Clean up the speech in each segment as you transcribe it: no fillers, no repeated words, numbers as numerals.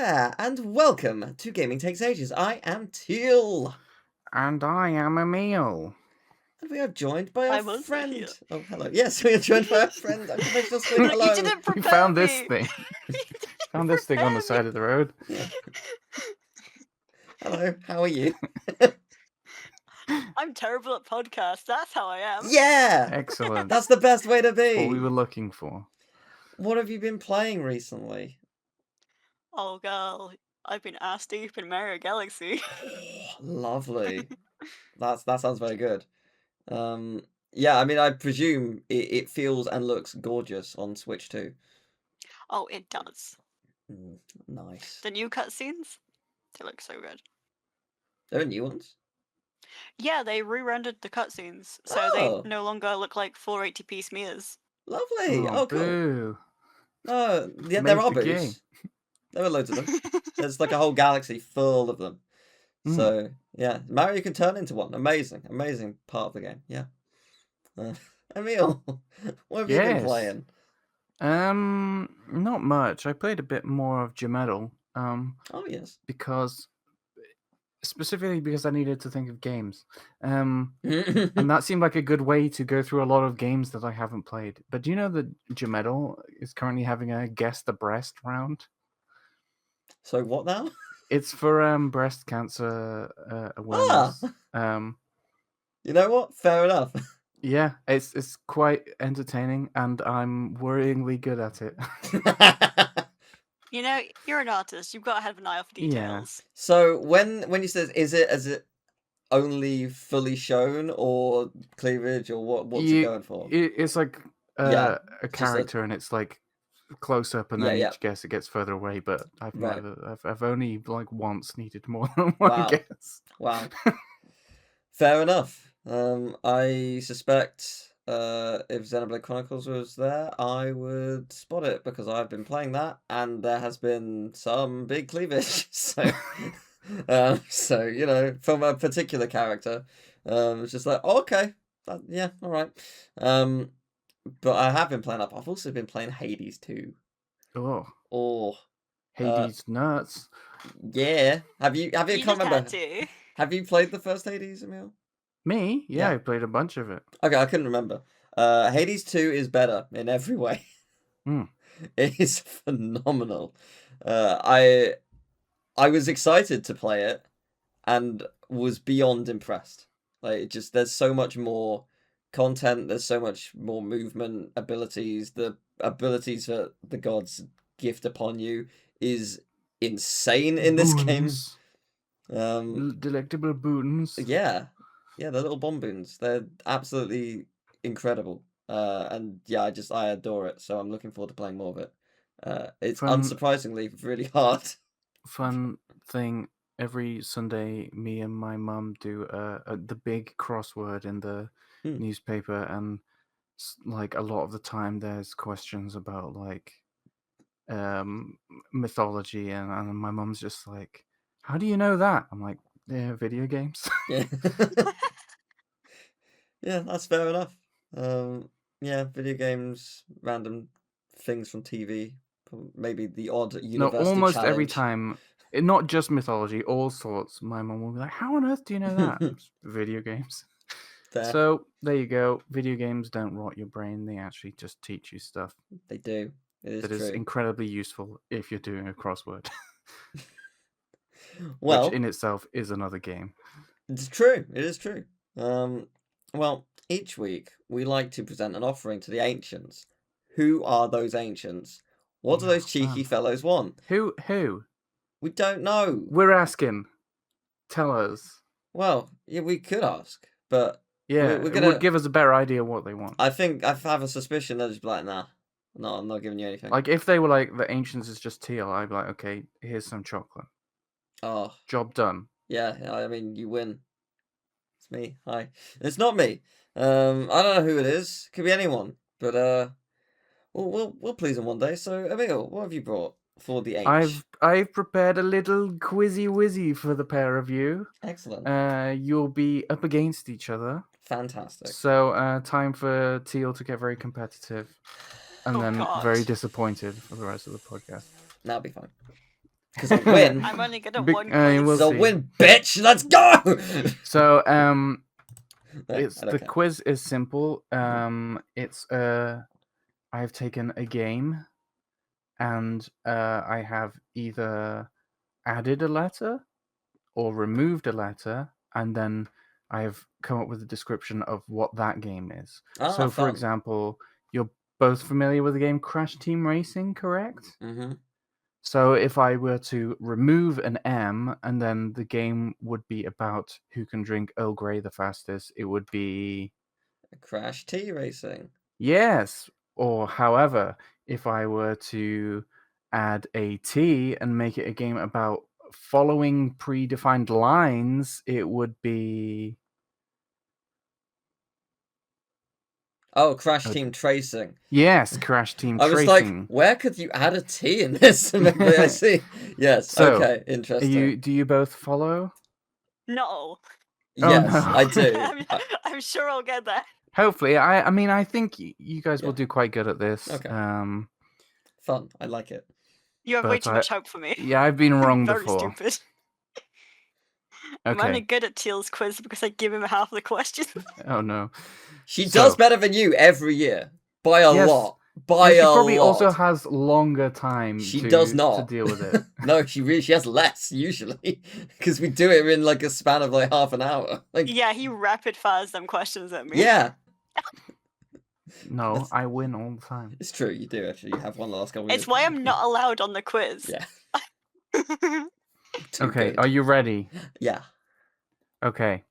there, and welcome to Gaming Takes Ages. I am Teal. And I am Emil. And we are joined by our I'm also friend. here. Oh, hello. Yes, we are joined by our friend, Unconventional Squid. Look, Hello. you didn't We prepare found me. this thing. Found this thing on the side of the road. Yeah. Hello, how are you? I'm terrible at podcasts. That's how I am. Yeah! Excellent. That's the best way to That's what we be. were looking for. What have you been playing recently? Oh, girl. I've been ass deep in Mario Galaxy. Lovely. That sounds very good. Yeah, I mean, I presume it feels and looks gorgeous on Switch too. Oh, it does. Nice. The new cutscenes, they look so good. There are new ones? Yeah, they re-rendered the cutscenes, so Oh. they no longer look like 480p smears. Lovely. Oh, cool. Boo. No, yeah, Made there are the game. boos. There are loads of them. There's like a whole galaxy full of them. So, yeah, Mario can turn into one. Amazing. Amazing part of the game. Yeah. Emil, what have you been playing? Not much. I played a bit more of Gemetal. Oh, yes. Specifically because I needed to think of games. And that seemed like a good way to go through a lot of games that I haven't played. But do you know that Gemetal is currently having a Guess the Breast round? So what now? It's for breast cancer awareness. You know what? Fair enough. Yeah, it's quite entertaining, and I'm worryingly good at it. You know, you're an artist. You've got to have an eye out for details. Yeah. So when you said, is it only fully shown or cleavage or what's it going for? It's like a character, and it's like close up, and then each guess it gets further away. But I've only like once needed more than one guess. Wow. Fair enough. I suspect if Xenoblade Chronicles was there, I would spot it because I've been playing that, and there has been some big cleavage. So, so you know, from a particular character, it's just like, oh, okay, yeah, all right. But I have been playing up. I've also been playing Hades 2. Oh, Hades nuts. Yeah. Have you? I can't remember. To. Have you played the first Hades, Emil? Me? Yeah, I played a bunch of it. Okay, I couldn't remember. Hades 2 is better in every way. It is phenomenal. I was excited to play it and was beyond impressed. Like, there's so much more content, there's so much more movement abilities. The abilities that the gods gift upon you is insane in this game. Delectable boons. Yeah, the little bomb boons. They're absolutely incredible. And yeah, I adore it. So I'm looking forward to playing more of it. It's unsurprisingly really hard. Fun thing. Every Sunday, me and my mum do the big crossword in the newspaper, and like a lot of the time, there's questions about like mythology, and my mum's just like, "How do you know that?" I'm like, "Yeah, video games." Yeah, yeah, that's fair enough. Yeah, video games, random things from TV, maybe the odd university almost challenge. every time. Not just mythology, all sorts. My mum will be like, "How on earth do you know that?" Video games. There. So there you go. Video games don't rot your brain; they actually just teach you stuff. They do. It is true. Incredibly useful if you're doing a crossword. Well, which in itself is another game. It's true. It is true. Well, each week we like to present an offering to the ancients. Who are those ancients? What do those cheeky fellows want? Who? We don't know. We're asking. Tell us. Well, yeah, we could ask, but yeah, it would give us a better idea what they want. I think I have a suspicion they'll just be like, nah, no, I'm not giving you anything. Like if they were like the ancients is just teal, I'd be like, okay, here's some chocolate. Oh, job done. Yeah, I mean, you win. It's me. Hi. It's not me. I don't know who it is. Could be anyone. But we'll please them one day. So, Emil, what have you brought for the H? I've prepared a little quizzy wizzy for the pair of you. Excellent. You'll be up against each other. Fantastic. So, time for Teal to get very competitive, and then very disappointed for the rest of the podcast. That'll be fine. Because I'll win. I'm only good at Be- one we'll quiz. I'll see. win, bitch. Let's go. So No, it's I don't the care. quiz is simple. It's I've taken a game, and I have either added a letter or removed a letter, and then I have come up with a description of what that game is. So, for Fun. example, you're both familiar with the game Crash Team Racing, correct? Mm-hmm. So if I were to remove an M, and then the game would be about who can drink Earl Grey the fastest, it would be Crash Tea Racing. yes. Or however, if I were to add a T and make it a game about following predefined lines, it would be Crash Team Tracing. yes, Crash Team I was Tracing. like, where could you add a T in this? I see. Yes. So, okay. Interesting. do you both follow? No. Yes, no. I do. I'm sure I'll get that. Hopefully, I mean, I think you guys will do quite good at this. Okay. Fun. I like it. You have way too much hope for me. Yeah, I've been wrong Very before. stupid. I'm only good at Teal's quiz because I give him half the questions. Oh no. She does better than you every year by a lot. By she a probably lot. also has longer time. She to, does not to deal with it. No, she has less usually because we do it in like a span of like half an hour. Like yeah, he rapid fires them questions at me. yeah. No, I win all the time. It's true, you do actually. You have one last goal. It's why I'm not allowed on the quiz. Yeah. Okay, good. are you ready? Yeah. Okay.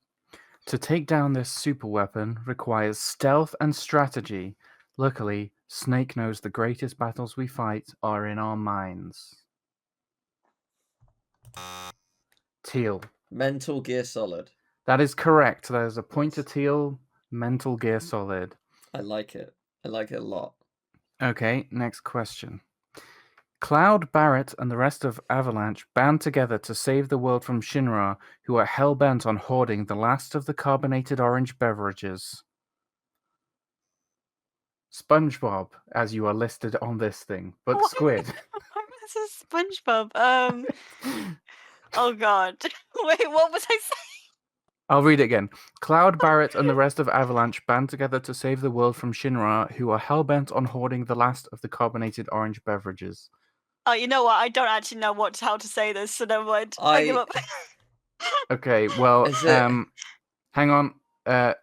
To take down this super weapon requires stealth and strategy. Luckily, Snake knows the greatest battles we fight are in our minds. Teal. Mental Gear Solid. That is correct. There's a point to Teal. Mental Gear Solid. I like it. I like it a lot. Okay, next question. Cloud, Barrett, and the rest of Avalanche band together to save the world from Shinra, who are hell-bent on hoarding the last of the carbonated orange beverages. SpongeBob, as you are listed on this thing, but What? Squid. This is SpongeBob. Oh god. Wait, what was I saying? I'll read it again. Cloud, Barrett, and the rest of Avalanche band together to save the world from Shinra, who are hell-bent on hoarding the last of the carbonated orange beverages. Oh, you know what? I don't actually know how to say this, so never mind. I give up. Okay, well, hang on.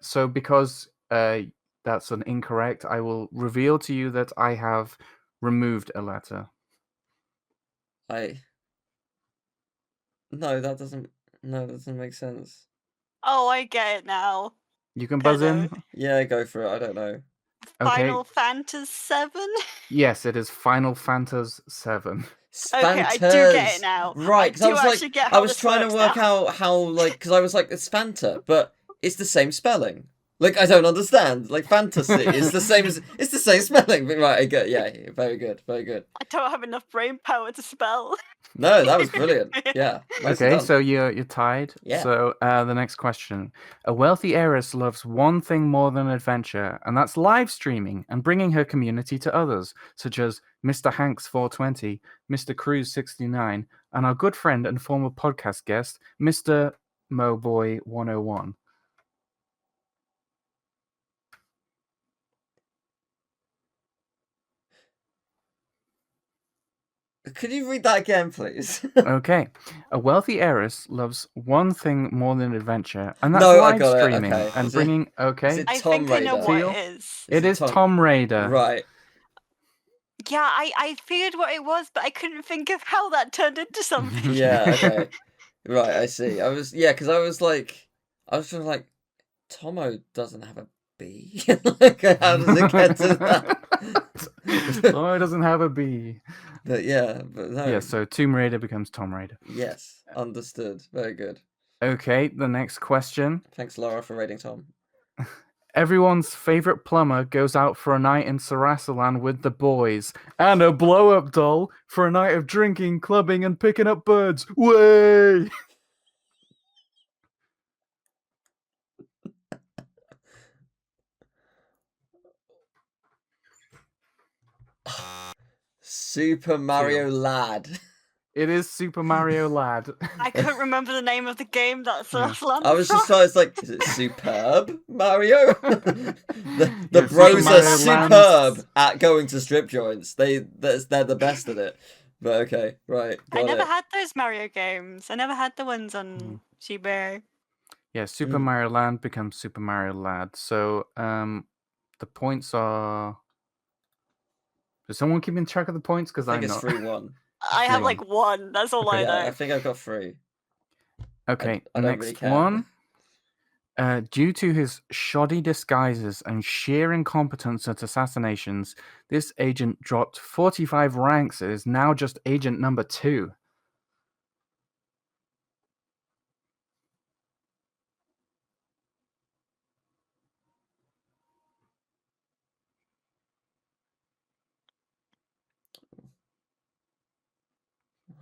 So because that's an incorrect, I will reveal to you that I have removed a letter. No, that doesn't make sense. Oh, I get it now. You can buzz in? Yeah, go for it. I don't know. Final Fantasy 7? Yes, it is Final Fantasy 7. Okay, I do get it now. Right, because I was trying to work out how like, because I was like, it's Fanta, but it's the same spelling. Like, I don't understand. Like, fantasy is the same as it's the same spelling. But right, I get. Yeah, very good, very good. I don't have enough brain power to spell. No, that was brilliant. Yeah. Okay, so you're tied. Yeah. So the next question: a wealthy heiress loves one thing more than adventure, and that's live streaming and bringing her community to others, such as Mr. Hanks 420, Mr. Cruz 69, and our good friend and former podcast guest, Mr. Moboy 101. Could you read that again, please? Okay. A wealthy heiress loves one thing more than adventure, and that's live streaming and bringing. Okay. I think I know what it is. It is Tom Raider. Right. Yeah, I figured what it was, but I couldn't think of how that turned into something. Yeah. Okay. Right. I see. Because I was just like, Tomo doesn't have a B. Like, how does it get to that? Oh, it doesn't have a B. But no. Yeah, so Tomb Raider becomes Tom Raider. Yes, understood. Very good. Okay, the next question. Thanks, Laura, for rating Tom. Everyone's favorite plumber goes out for a night in Sarasalan with the boys and a blow-up doll for a night of drinking, clubbing, and picking up birds. Way! Super Mario Lad. It is Super Mario Lad. I couldn't remember the name of the game. That's Yeah. I was just like, is it superb, Mario? the Yeah, bros Super are Mario superb Land. at going to strip joints. They're the best at it. But okay, right, got I never it. had those Mario games. I never had the ones on Shiba. Yeah, Super Mario Land becomes Super Mario Lad. So the points are. Is someone keeping track of the points? Because I think I'm it's not. 3-1. I have like 1. That's all I know. Yeah, I think I've got 3. Okay, I don't next really care. one. Due to his shoddy disguises and sheer incompetence at assassinations, this agent dropped 45 ranks and is now just agent number 2.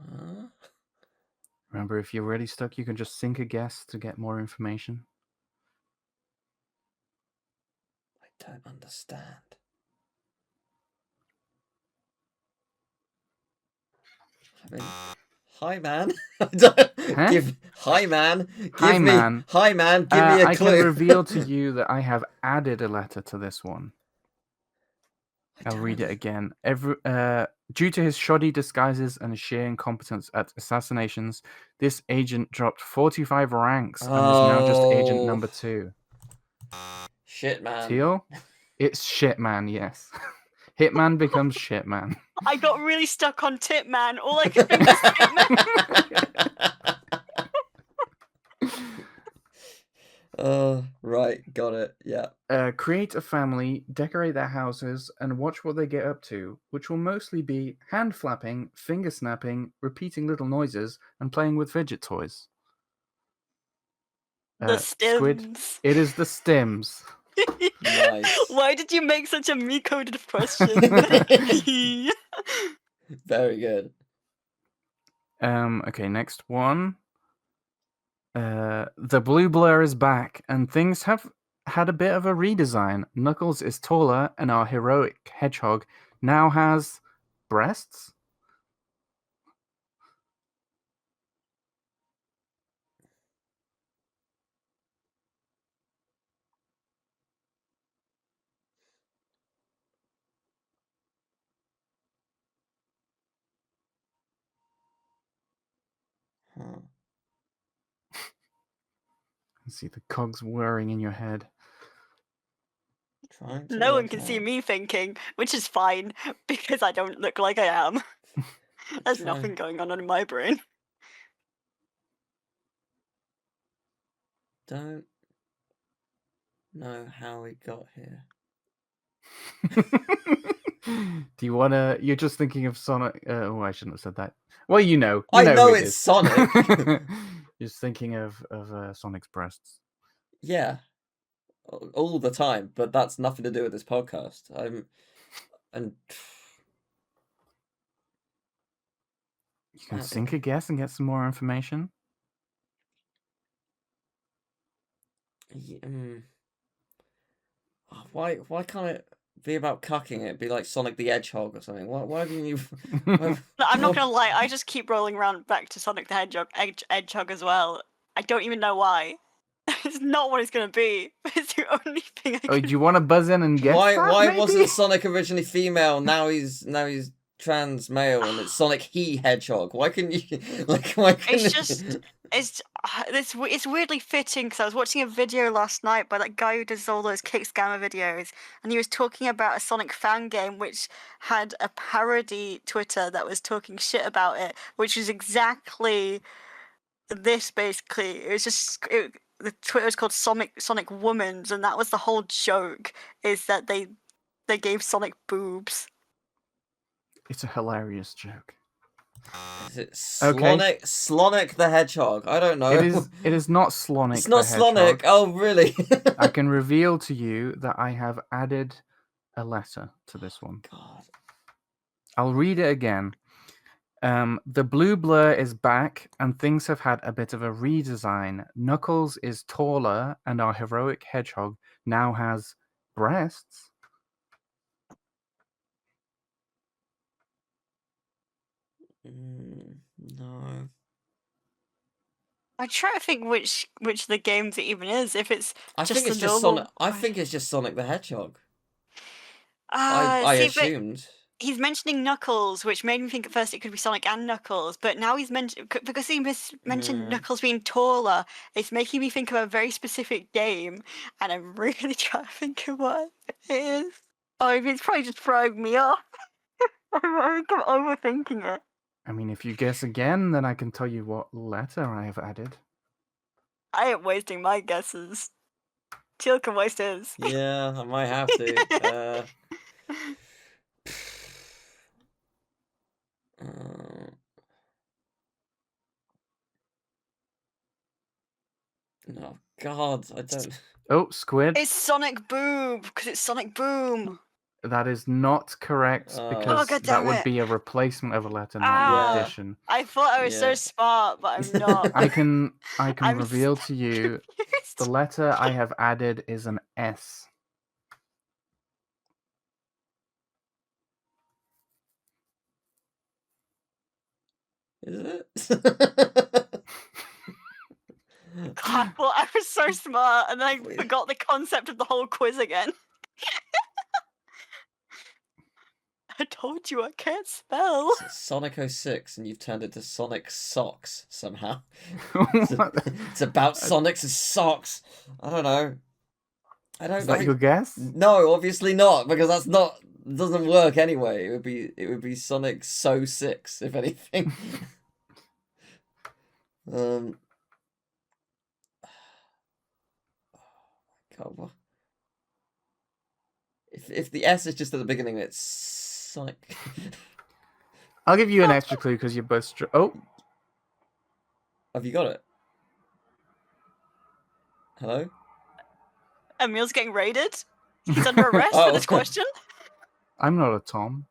Huh? Remember, if you're really stuck, you can just think a guess to get more information. I don't understand. I mean, hi man. Hi man. Give me man. Hi man. Give me a I clue. can reveal to you that I have added a letter to this one. I'll read it again. Due to his shoddy disguises and sheer incompetence at assassinations, this agent dropped 45 ranks and is now just agent number 2. Shit man. Teal? It's Shitman, yes. Hitman becomes Shitman. I got really stuck on Tipman. All I could think was Tipman. Right, got it. Yeah. Create a family, decorate their houses, and watch what they get up to, which will mostly be hand flapping, finger snapping, repeating little noises, and playing with fidget toys. The Squid. Stims. It is the Stims. Nice. Why did you make such a me-coded question? Very good. Okay, next one. The blue blur is back, and things have had a bit of a redesign. Knuckles is taller, and our heroic hedgehog now has breasts. Huh. See the cogs whirring in your head. No one can see me thinking, which is fine, because I don't look like I am. There's nothing going on in my brain. Don't know how we got here. Do you want to... You're just thinking of Sonic... oh, I shouldn't have said that. Well, you know I know it it's is. Sonic. You're just thinking of Sonic's breasts. Yeah. All the time, but that's nothing to do with this podcast. You can think a guess and get some more information. Why can't it be about cucking it? Be like Sonic the Hedgehog or something. Why didn't you? I'm not gonna lie. I just keep rolling around back to Sonic the Hedgehog as well. I don't even know why. It's not what it's gonna be. It's the only thing I can... Do you want to buzz in and guess? Why wasn't Sonic originally female? Now he's trans male, and it's Sonic he Hedgehog. Why couldn't you it's weirdly fitting because I was watching a video last night by that guy who does all those Kick Scammer videos, and he was talking about a Sonic fan game which had a parody Twitter that was talking shit about it, which is exactly this. Basically, it was just the Twitter was called Sonic Womans, and that was the whole joke, is that they gave Sonic boobs. It's a hilarious joke. Is it Slonic the Hedgehog? I don't know. It is not Slonic. It's not Slonic. Oh, really? I can reveal to you that I have added a letter to this one. God. I'll read it again. The blue blur is back, and things have had a bit of a redesign. Knuckles is taller, and our heroic hedgehog now has breasts. No. I try to think which of the games it even is. If it's I just think it's the just normal. Sonic. I think it's just Sonic the Hedgehog. I See, but assumed. he's mentioning Knuckles, which made me think at first it could be Sonic and Knuckles. But now he's because he mentioned Knuckles being taller. It's making me think of a very specific game, and I'm really trying to think of what it is. Oh, it's probably just throwing me off. I think I'm overthinking it. I mean, if you guess again, then I can tell you what letter I have added. I ain't wasting my guesses. Teal can waste his. Yeah, I might have to. No, God, I don't. Oh, Squid. It's Sonic Boom, because it's Sonic Boom. That is not correct because God that damn would it. be a replacement of a letter, not Ah, an addition. I thought I was so Yeah. smart, but I'm not. I can I'm reveal to you confused. the letter I have added is an S. Is it? God, well, I was so smart, and then I forgot the concept of the whole quiz again. I told you I can't spell. It's Sonic 06, and you've turned it to Sonic Socks somehow. It's about Sonic's socks. I don't know. Is that your guess? No, obviously not, because that's not doesn't work anyway. It would be Sonic So 6, if anything. God, what? If the S is just at the beginning, it's Sonic. I'll give you an extra clue because you're both. Oh, Have you got it? Hello? Emil's getting raided. He's under arrest for this question. I'm not a Tom.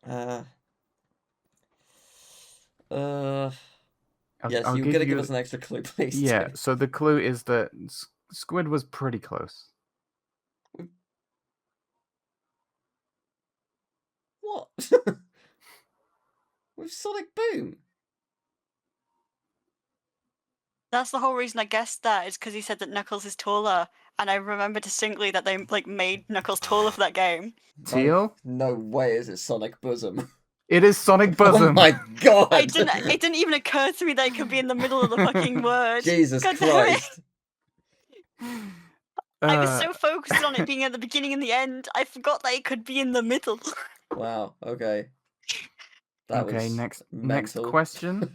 Yes, you've got to give us an extra clue, please. Yeah, so the clue is that Squid was pretty close. What? With Sonic Boom? That's the whole reason I guessed that, is because he said that Knuckles is taller, and I remember distinctly that they made Knuckles taller for that game. Teal? No way is it Sonic Bosom. It is Sonic Bosom. Oh my God! It didn't even occur to me that it could be in the middle of the fucking word. Jesus Christ! I was so focused on it being at the beginning and the end, I forgot that it could be in the middle. Wow. Okay. Okay. Next question.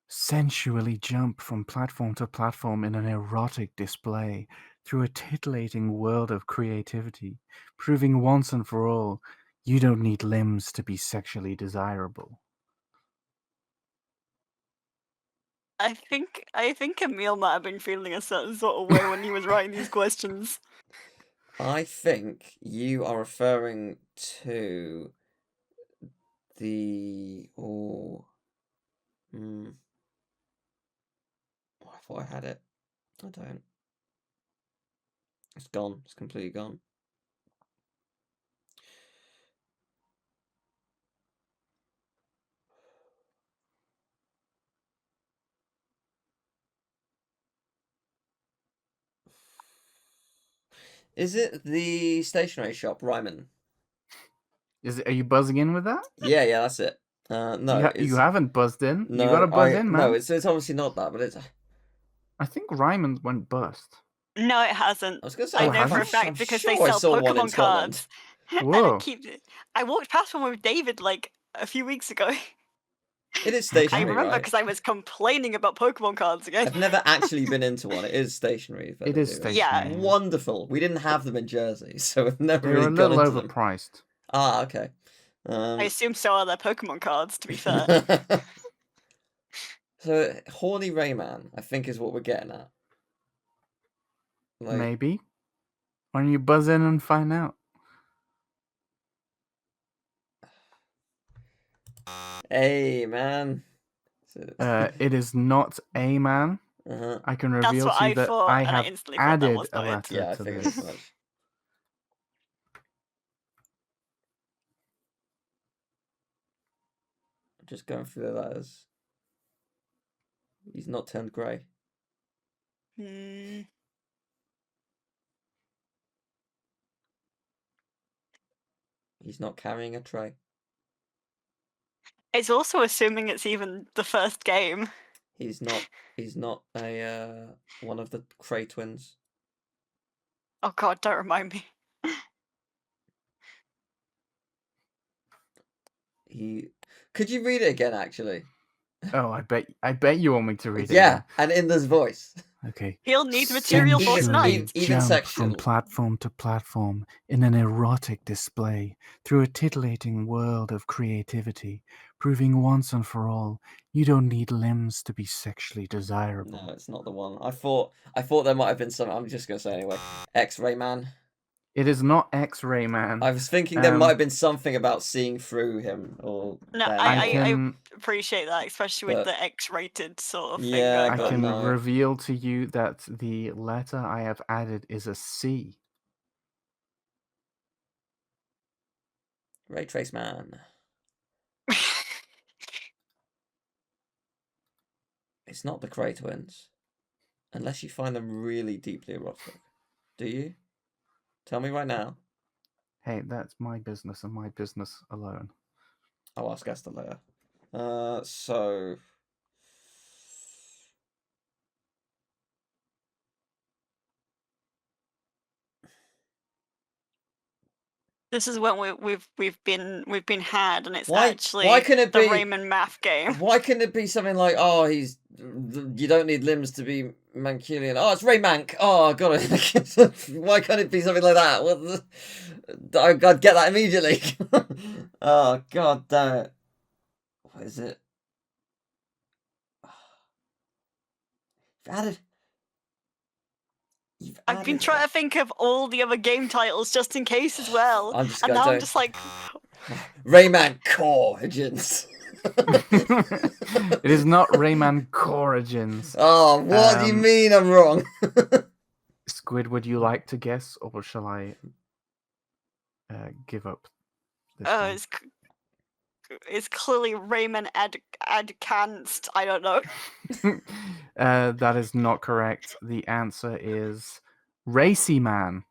Sensually jump from platform to platform in an erotic display through a titillating world of creativity, proving once and for all you don't need limbs to be sexually desirable. I think Emil might have been feeling a certain sort of way when he was writing these questions. I think you are referring to the I thought I had it. I don't. It's gone. It's completely gone. Is it the stationery shop, Ryman? Are you buzzing in with that? Yeah, that's it. No, you haven't buzzed in. No, you got to buzz in, man. No, it's obviously not that, but it's. I think Ryman went bust. No, it hasn't. I was gonna say, I know for a fact because they sell Pokemon cards. Whoa! I walked past one with David like a few weeks ago. It is stationary. I remember because I was complaining about Pokemon cards again. I've never actually been into one. It is stationary. It is stationary. Yeah. Wonderful. We didn't have them in Jersey, so we've never They're really a little got into overpriced. Them. Ah, okay. I assume so are their Pokemon cards, to be fair. So, horny Rayman, I think, is what we're getting at. Maybe. Why don't you buzz in and find out? Hey, man. It is not a man. I can reveal to you that I have added a letter to this. Just going through the letters. He's not turned grey. Hmm. He's not carrying a tray. It's also assuming it's even the first game. He's not a one of the Cray twins. Oh god, don't remind me. Could you read it again, actually? Oh, I bet you want me to read it. Yeah, and in this voice. Okay. He'll need material for tonight. Even jump sectional. from platform to platform in an erotic display through a titillating world of creativity, proving once and for all you don't need limbs to be sexually desirable. No, it's not the one. I thought there might have been some. I'm just gonna say anyway. X-Ray Man. It is not X-Ray Man. I was thinking there might have been something about seeing through him, or no, I appreciate that, especially with the X-rated sort of thing. Yeah, I can reveal to you that the letter I have added is a C. Ray Trace Man. It's not the Cray twins, unless you find them really deeply erotic. Do you? Tell me right now. Hey, that's my business and my business alone. I'll ask Esther later. So... This is when we've been had, and it's why can it the be Rayman math game. Why couldn't it be something like, oh, you don't need limbs to be Mancunian. Oh, it's Ray Mank. Oh, I got it. Why can't it be something like that? I'd get that immediately. Oh, god damn it. What is it? I've been trying to think of all the other game titles just in case as well. I'm just like... Rayman Origins. It is not Rayman Origins. Oh, what do you mean I'm wrong? Squid, would you like to guess, or shall I give up? It's clearly Rayman Advanced. I don't know. That is not correct. The answer is Racy Man.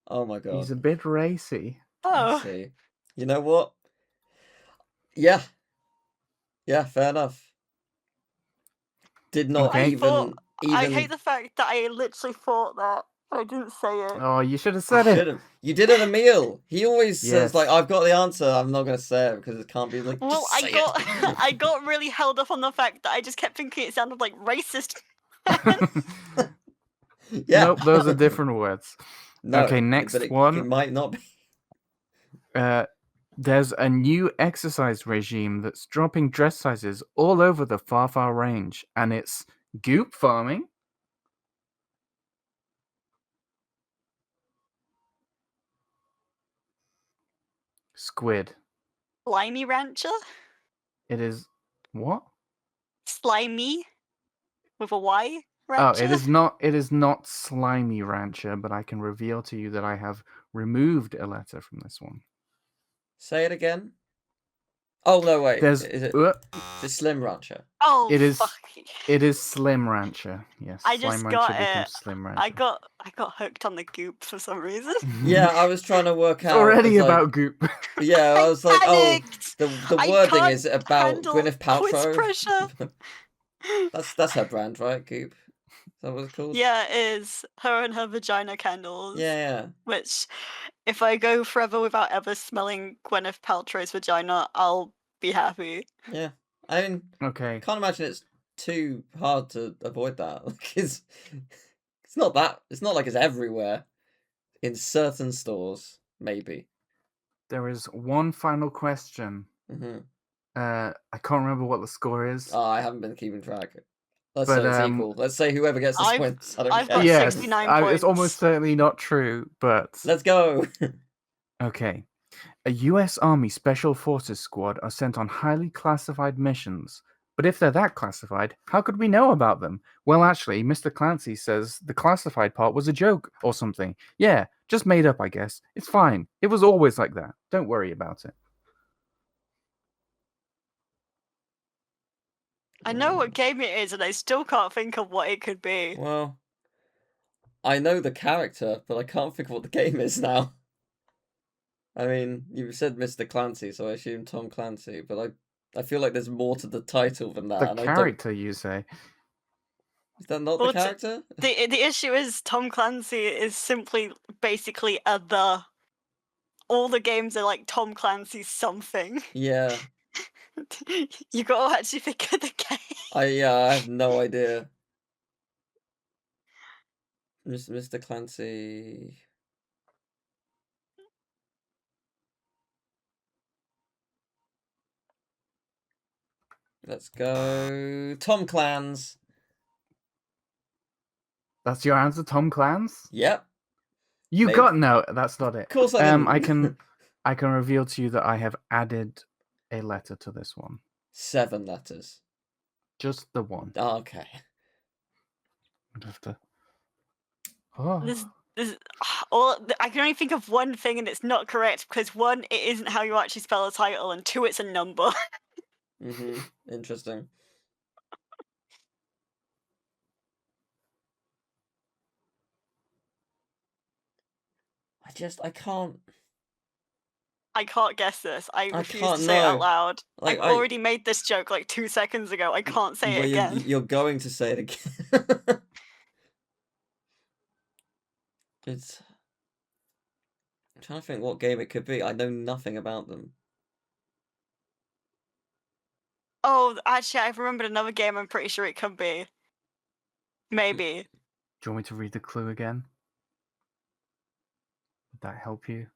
Oh my god. He's a bit racy. Oh. I see. You know what? Yeah. Yeah, fair enough. Did not even... I hate the fact that I literally thought that. I didn't say it. Oh, you should have said it. You did it, Emil. He always says, like, I've got the answer. I'm not going to say it because it can't be like, well, I got really held up on the fact that I just kept thinking it sounded like racist. Yeah. Nope, those are different words. No, okay, next one. It might not be. There's a new exercise regime that's dropping dress sizes all over the far range, and it's goop farming. Squid. Slimy Rancher? It is what? Slimy with a Y Rancher? Oh, it is not Slimy Rancher, but I can reveal to you that I have removed a letter from this one. Say it again. Oh no, wait. There's is it Slim Rancher? Oh, it is Slim Rancher. Yes. I just Slime got Rancher it. Slim Rancher. I got hooked on the goop for some reason. Yeah, I was trying to work out. Already about goop. Yeah, I was like, the wording is about Gwyneth Paltrow. Pressure. that's her brand, right? Goop. Is that what it's called? Yeah, it is. Her and her vagina candles. Yeah. Which, if I go forever without ever smelling Gwyneth Paltrow's vagina, I'll be happy. Yeah. I mean, okay. I can't imagine it's too hard to avoid that. It's not like it's everywhere. In certain stores, maybe. There is one final question. Mm-hmm. I can't remember what the score is. Oh, I haven't been keeping track. Let's say it's equal. Let's say whoever gets the points. I've got 69 points. It's almost certainly not true, but... Let's go! Okay. A US Army Special Forces squad are sent on highly classified missions. But if they're that classified, how could we know about them? Well, actually, Mr. Clancy says the classified part was a joke or something. Yeah, just made up, I guess. It's fine. It was always like that. Don't worry about it. I know what game it is, and I still can't think of what it could be. Well, I know the character, but I can't think of what the game is now. I mean, you said Mr. Clancy, so I assume Tom Clancy, but I feel like there's more to the title than that. The and character, you say? Is that not the character? The issue is Tom Clancy is simply basically the. All the games are like Tom Clancy's something. Yeah. You gotta actually think of the game. I have no idea. Mr. Clancy. Let's go. Tom Clans. That's your answer, Tom Clans? Yep. You got no. That's not it. Of course I didn't. I can reveal to you that I have added a letter to this one. 7 letters. Just the one. Oh, okay. I'd have to. Oh. I can only think of one thing, and it's not correct because 1, it isn't how you actually spell a title, and 2, it's a number. Interesting. I can't. I can't guess this. I refuse to can't say it out know. loud. Like, I've already made this joke like 2 seconds ago. I can't say it again. You're going to say it again. I'm trying to think what game it could be. I know nothing about them. Oh, actually, I've remembered another game I'm pretty sure it could be. Maybe. Do you want me to read the clue again? Would that help you?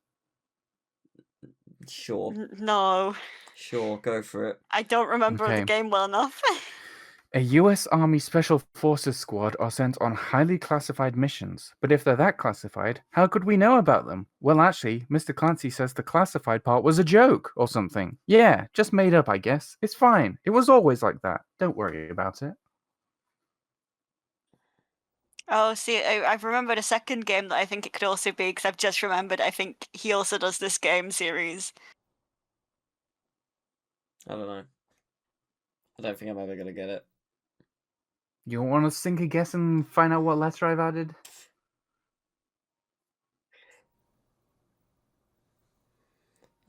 Sure. No. Sure, go for it. I don't remember the game well enough. A US Army Special Forces squad are sent on highly classified missions. But if they're that classified, how could we know about them? Well, actually, Mr. Clancy says the classified part was a joke or something. Yeah, just made up, I guess. It's fine. It was always like that. Don't worry about it. Oh, see, I've remembered a second game that I think it could also be, because I've just remembered I think he also does this game series. I don't know. I don't think I'm ever going to get it. You want to sink a guess and find out what letter I've added?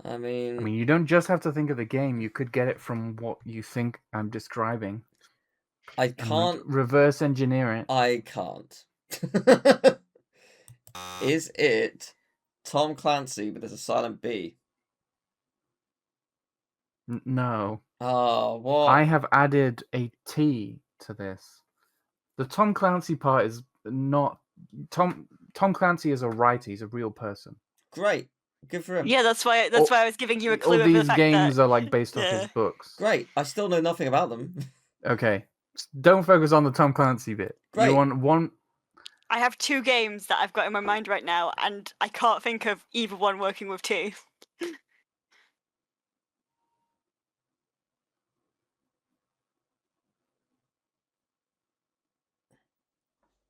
I mean, you don't just have to think of the game. You could get it from what you think I'm describing. I can't reverse engineer it. I can't. Is it Tom Clancy, but there's a silent B? No. Oh, what? I have added a T to this. The Tom Clancy part is not Tom Clancy is a writer. He's a real person. Great. Good for him. Yeah, that's why I was giving you a clue. All these games are like based off his books. Great. I still know nothing about them. Okay. Don't focus on the Tom Clancy bit. Great. You want one. I have 2 games that I've got in my mind right now, and I can't think of either one working with T.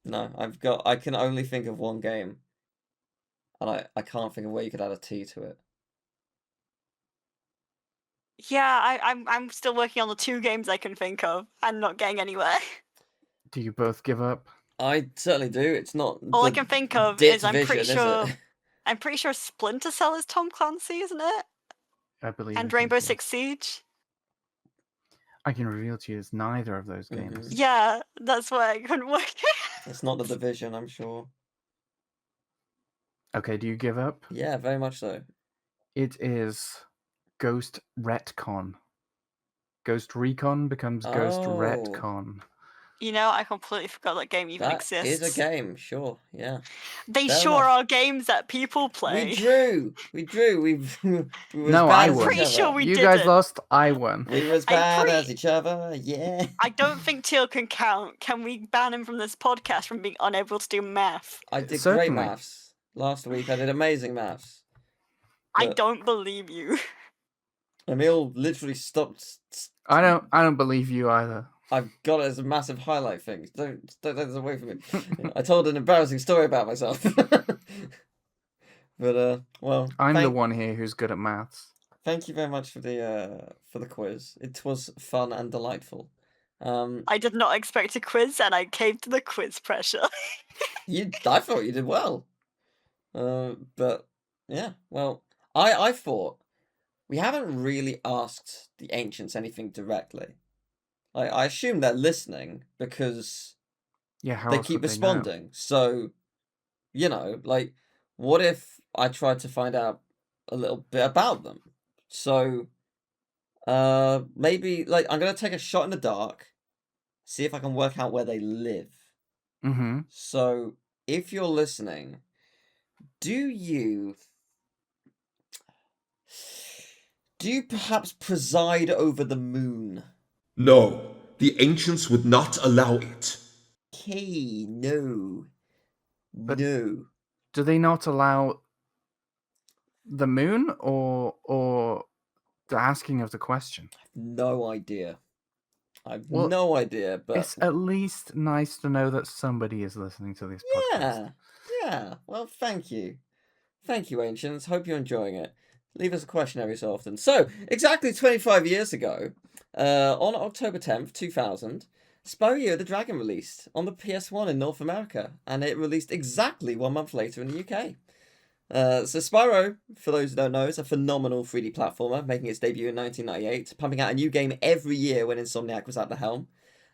No, I can only think of one game. And I can't think of where you could add a T to it. Yeah, I'm still working on the 2 games I can think of and not getting anywhere. Do you both give up? I certainly do. It's not. All I can think of is I'm pretty sure Splinter Cell is Tom Clancy, isn't it? I believe. And Rainbow Six Siege. I can reveal to you it's neither of those games. Yeah, that's why I couldn't work. It's not The Division, I'm sure. Okay, do you give up? Yeah, very much so. It is Ghost Retcon. Ghost Recon becomes Ghost Retcon. You know, I completely forgot that game even exists. That is a game, sure, yeah. They sure are games that people play. We drew. No, I won. I'm pretty sure we didn't. You guys lost, I won. We were as bad as each other, yeah. I don't think Teal can count. Can we ban him from this podcast from being unable to do math? I did great maths. Last week I did amazing maths. I don't believe you. Emil literally stopped. I don't believe you either. I've got it as a massive highlight thing. Don't take this away from me. I told an embarrassing story about myself. But well, I'm the one here who's good at maths. Thank you very much for the quiz. It was fun and delightful. I did not expect a quiz, and I came to the quiz pressure. I thought you did well. But yeah, well, I thought we haven't really asked the ancients anything directly. I assume they're listening because how they else keep would they know? responding. So, like, what if I tried to find out a little bit about them? So, maybe, like, I'm gonna take a shot in the dark, see if I can work out where they live. Mm-hmm. So, if you're listening, do you perhaps preside over the moon? No, the ancients would not allow it. Okay, no. But No. do they not allow the moon or the asking of the question? No idea. I've Well, no idea, but it's at least nice to know that somebody is listening to this podcast. yeah. Well, thank you. Thank you, Ancients. Hope you're enjoying it. Leave us a question every so often. So, exactly 25 years ago, on October 10th, 2000, Spyro Year the Dragon released on the PS1 in North America, and it released exactly 1 month later in the UK. So Spyro, for those who don't know, is a phenomenal 3D platformer, making its debut in 1998, pumping out a new game every year when Insomniac was at the helm.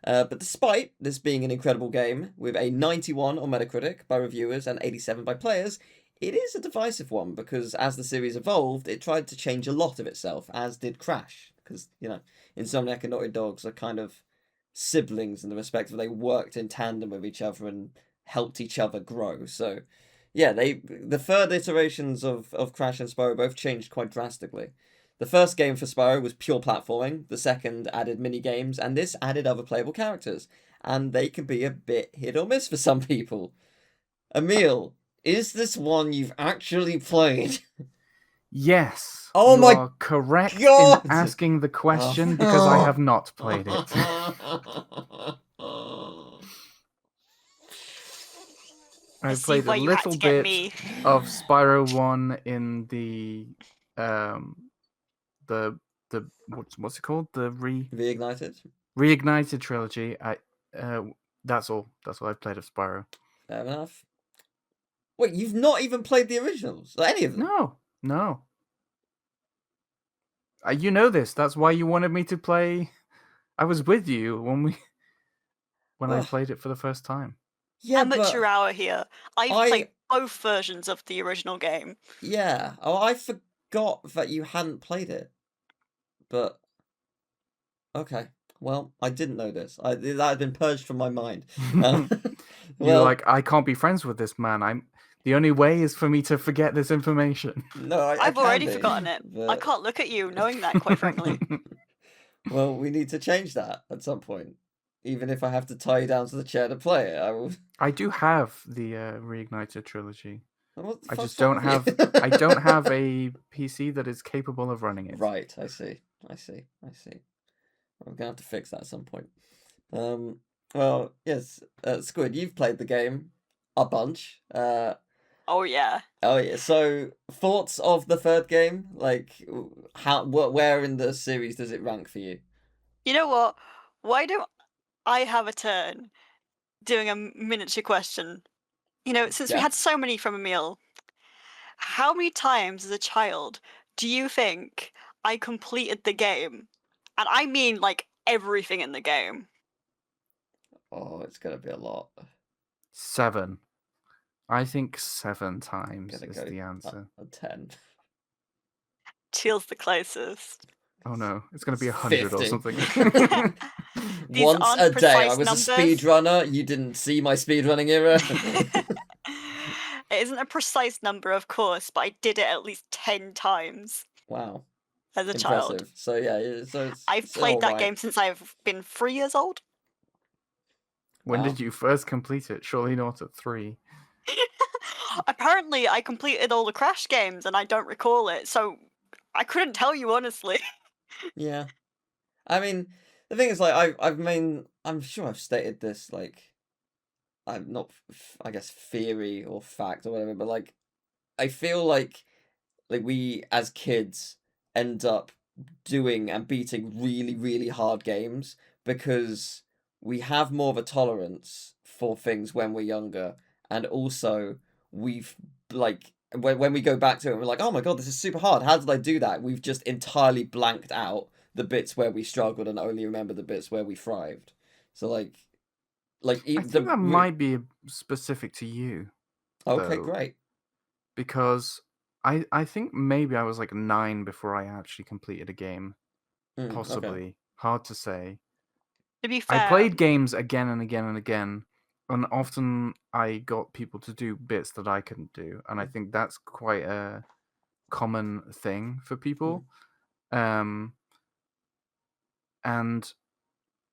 But despite this being an incredible game, with a 91 on Metacritic by reviewers and 87 by players, it is a divisive one because as the series evolved, it tried to change a lot of itself, as did Crash. Because, Insomniac and Naughty Dogs are kind of siblings in the respect that they worked in tandem with each other and helped each other grow. So, yeah, the third iterations of Crash and Spyro both changed quite drastically. The first game for Spyro was pure platforming, the second added mini games, and this added other playable characters. And they can be a bit hit or miss for some people. Emil, is this one you've actually played? Yes. Oh you are correct God! in asking the question because I have not played it. I played a little bit of Spyro 1 in the what's it called? The Reignited trilogy. That's all I've played of Spyro. Fair enough. Wait, you've not even played the originals? Or any of them? No. You know this. That's why you wanted me to play. I was with you when I played it for the first time. Yeah, Amateur hour here. I've played both versions of the original game. Yeah. Oh, I forgot that you hadn't played it. But okay. Well, I didn't know this. That had been purged from my mind. You're like, I can't be friends with this man. The only way is for me to forget this information. No, I've already forgotten it. But... I can't look at you knowing that, quite frankly. Well, we need to change that at some point. Even if I have to tie you down to the chair to play it, I will. I do have the Reignited trilogy. I just don't have. I don't have a PC that is capable of running it. Right. I see. We're gonna have to fix that at some point. Well, yes, Squid, you've played the game a bunch. Oh yeah. So, thoughts of the third game? Like, where in the series does it rank for you? You know what? Why don't I have a turn doing a miniature question? Since we had so many from Emil, how many times as a child do you think I completed the game? And I mean, like, everything in the game. Oh, it's gonna be a lot. 7. I think 7 times is the answer. 10. Teal's the closest. Oh no, it's gonna be 100 50. or something. Once a day, I was a speedrunner. You didn't see my speedrunning era. It isn't a precise number, of course, but I did it at least 10 times. Wow. As a child. So yeah, I've played that game since I've been 3 years old. When did you first complete it? Surely not at 3. Apparently, I completed all the Crash games and I don't recall it, so I couldn't tell you honestly. Yeah. I mean, the thing is, like, I'm sure I've stated this, like, I'm not, I guess, theory or fact or whatever, but, like, I feel like we, as kids, end up doing and beating really, really hard games because we have more of a tolerance for things when we're younger, and also we've like when we go back to it, we're like, oh my god, this is super hard. How did I do that? We've just entirely blanked out the bits where we struggled and only remember the bits where we thrived. So like I think that might be specific to you. Okay, though, great. Because I think maybe I was like 9 before I actually completed a game. Possibly. Okay. Hard to say. To be fair, I played games again and again and again, and often I got people to do bits that I couldn't do, and I think that's quite a common thing for people. And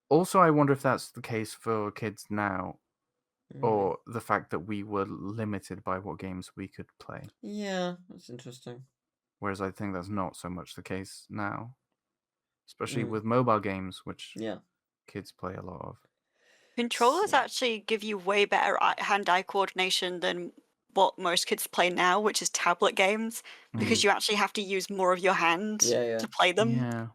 also, I wonder if that's the case for kids now, or the fact that we were limited by what games we could play. Yeah, that's interesting. Whereas I think that's not so much the case now, especially with mobile games, which kids play a lot of. Controllers actually give you way better hand-eye coordination than what most kids play now, which is tablet games, because you actually have to use more of your hand to play them. Yeah.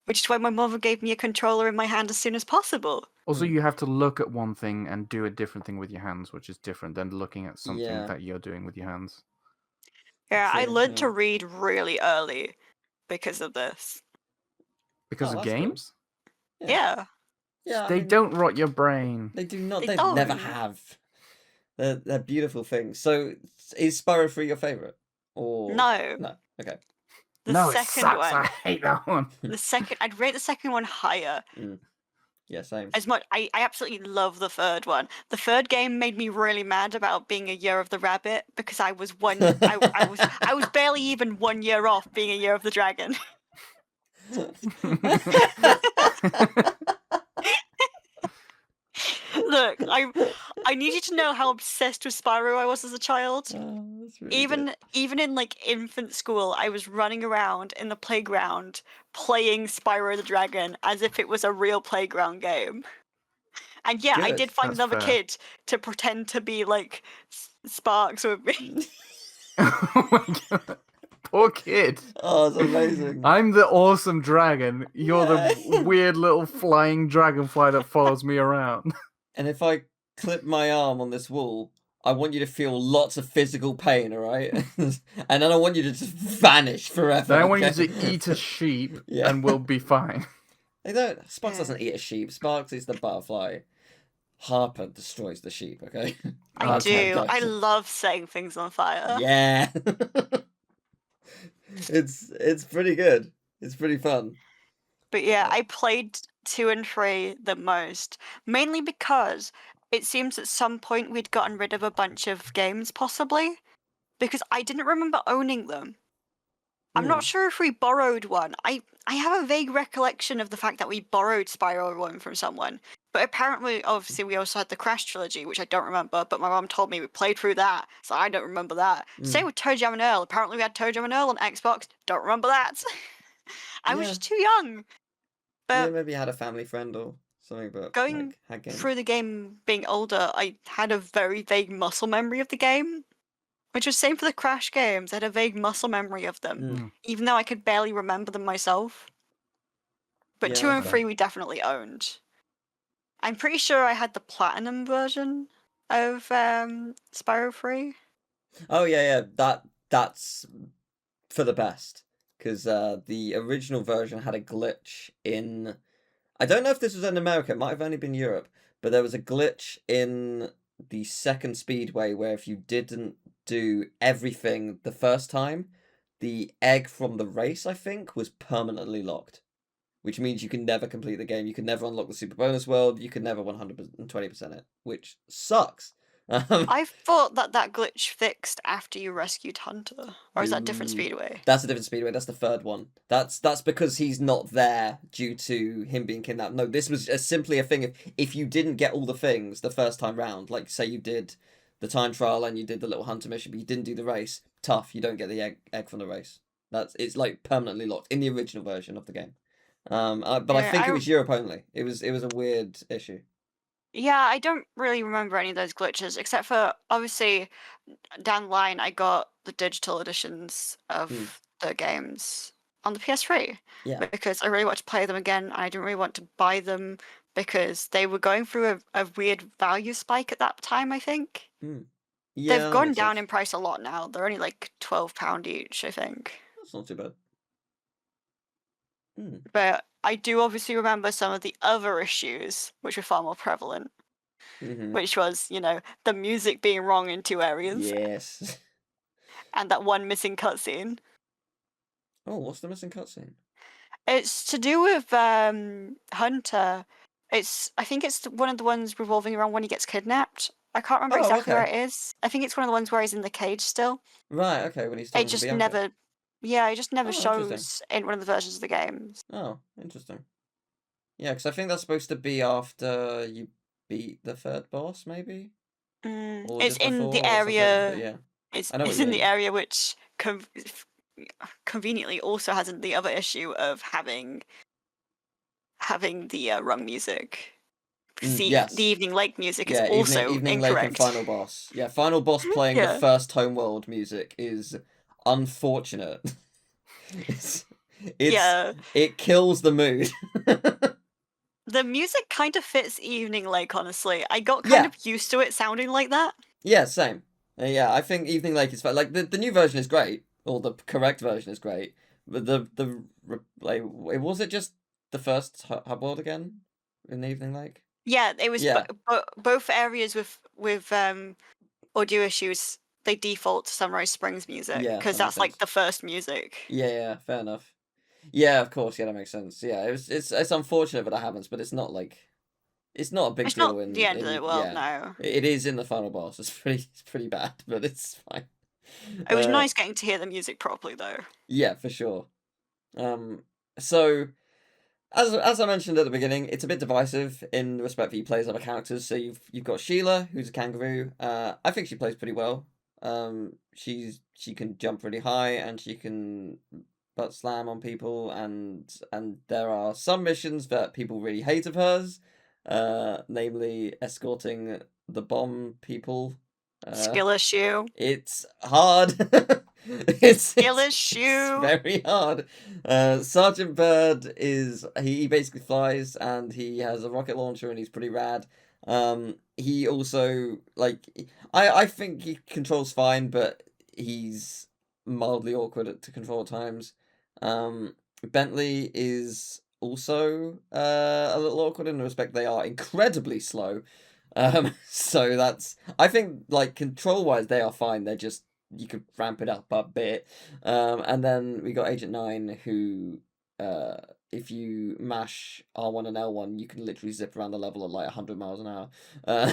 Which is why my mother gave me a controller in my hand as soon as possible. Also, you have to look at one thing and do a different thing with your hands, which is different than looking at something that you're doing with your hands. Yeah, I learned to read really early because of this. Because of games? Cool. Yeah. They don't rot your brain. They do not. They never have. They're beautiful things. So, is Spyro 3 your favorite? Or no? No. Okay. No, it sucks. I hate that one. I'd rate the second one higher. Yeah, same. As much, I absolutely love the third one. The third game made me really mad about being a Year of the Rabbit because I was I was barely even 1 year off being a Year of the Dragon. Look, I need you to know how obsessed with Spyro I was as a child. That's really Even in like infant school, I was running around in the playground playing Spyro the Dragon as if it was a real playground game. And yeah, I did find another kid to pretend to be like Sparks with me. Oh my god. Poor kid. Oh, it's amazing. I'm the awesome dragon. You're the weird little flying dragonfly that follows me around. And if I clip my arm on this wall, I want you to feel lots of physical pain, alright? And then I want you to just vanish forever. Then I want you to eat a sheep and we'll be fine. They don't. Sparks doesn't eat a sheep. Sparks is the butterfly. Harper destroys the sheep, okay? I do. I love setting things on fire. Yeah. It's pretty good. It's pretty fun. But yeah, I played 2 and 3 the most, mainly because it seems at some point we'd gotten rid of a bunch of games, possibly, because I didn't remember owning them. I'm not sure if we borrowed one. I have a vague recollection of the fact that we borrowed Spyro 1 from someone, but apparently, obviously, we also had the Crash trilogy, which I don't remember, but my mom told me we played through that, so I don't remember that. Same with Toe Jam and Earl. Apparently, we had Toe Jam and Earl on Xbox. Don't remember that. I was just too young. But maybe you had a family friend or something, but going had games. through the game being older, I had a very vague muscle memory of the game, which was same for the Crash games. I had a vague muscle memory of them, even though I could barely remember them myself. But 2 and 3 we definitely owned. I'm pretty sure I had the Platinum version of Spyro 3. Oh yeah. That's for the best. Because the original version had a glitch in... I don't know if this was in America, it might have only been Europe, but there was a glitch in the second Speedway where if you didn't do everything the first time, the egg from the race, I think, was permanently locked. Which means you can never complete the game, you can never unlock the Super Bonus World, you can never 120% it, which sucks. I thought that glitch fixed after you rescued Hunter, or is that a different Speedway? That's a different Speedway. That's the third one. That's because he's not there due to him being kidnapped. No, this was simply a thing. If you didn't get all the things the first time round, like say you did the time trial and you did the little Hunter mission, but you didn't do the race, tough. You don't get the egg from the race. It's like permanently locked in the original version of the game. But I think it was Europe only. It was a weird issue. Yeah, I don't really remember any of those glitches, except for, obviously, down the line I got the digital editions of the games. on the PS3. Yeah. Because I really want to play them again. I didn't really want to buy them because they were going through a weird value spike at that time, I think. Yeah, They've that gone makes down sense. in price a lot now. They're only like £12 each, I think. That's not too bad. But I do obviously remember some of the other issues, which were far more prevalent, which was, the music being wrong in 2 areas Yes. and that one missing cutscene. Oh, what's the missing cutscene? It's to do with Hunter. I think it's one of the ones revolving around when he gets kidnapped. I can't remember exactly where okay. it is. I think it's one of the ones where he's in the cage still. Right, okay, when he's It talking to just Bianca. never, it just never Oh, interesting. shows in one of the versions of the games. Oh, interesting. Yeah, because I think that's supposed to be after you beat the third boss, maybe? Or It's just in before the or something, but area. yeah. It's I know what it's you in the mean. area which conveniently also has the other issue of having the wrong music. The Yes. Evening Lake music is Yeah, also Evening Lake and incorrect. Final Boss. Yeah, Final Boss playing the Yeah. first Homeworld music is unfortunate. Yeah. It kills the mood. The music kind of fits Evening Lake, honestly. I got kind of used to it sounding like that. Yeah, same. Yeah, I think Evening Lake is fine. Like the new version is great, or the correct version is great. But was it just the first hub world again in Evening Lake? Yeah, it was Yeah. both areas with audio issues. They default to Sunrise Springs music because that makes that's like sense. the first music. Yeah, fair enough. Yeah, of course. Yeah, that makes sense. Yeah, it's unfortunate that happens, but it's not a big It's deal. not the end of the world, no. It is in the final boss. It's pretty bad, but it's fine. It was nice getting to hear the music properly, though. Yeah, for sure. So as I mentioned at the beginning, it's a bit divisive in respect that you play as other characters. So you've got Sheila, who's a kangaroo. I think she plays pretty well. She can jump really high and she can butt slam on people, and there are some missions that people really hate of hers, namely escorting the bomb people. Skill issue. It's hard. It's very hard. Sergeant Bird he basically flies and he has a rocket launcher and he's pretty rad. He also I think he controls fine, but he's mildly awkward to control at times. Bentley is also a little awkward in the respect they are incredibly slow. So I think control wise they are fine. They're just, you could ramp it up a bit. And then we got Agent 9 who if you mash R1 and L1 you can literally zip around the level at like 100 miles an hour.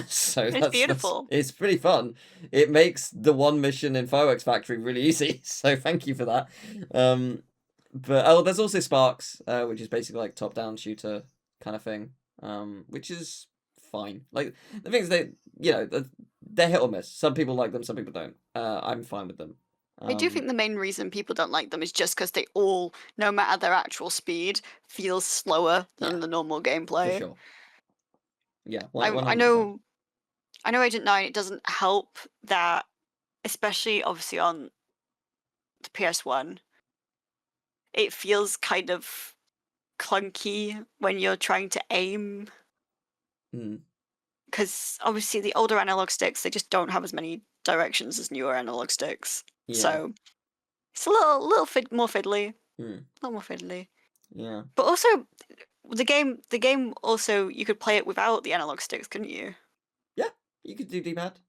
So it's beautiful. It's pretty fun. It makes the one mission in Fireworks Factory really easy. So thank you for that. But there's also Sparks, which is basically like top down shooter kind of thing. Which is fine. Like the thing is they're hit or miss. Some people like them, some people don't. I'm fine with them. I do think the main reason people don't like them is just because they all, no matter their actual speed, feels slower than the normal gameplay. For sure. Yeah, I know Agent 9, it doesn't help that, especially obviously on the PS1, it feels kind of clunky when you're trying to aim. Because obviously the older analog sticks, they just don't have as many directions as newer analog sticks. Yeah. So it's a little more fiddly. A little more fiddly. Yeah. But also the game also, you could play it without the analog sticks, couldn't you? Yeah, you could do D-pad.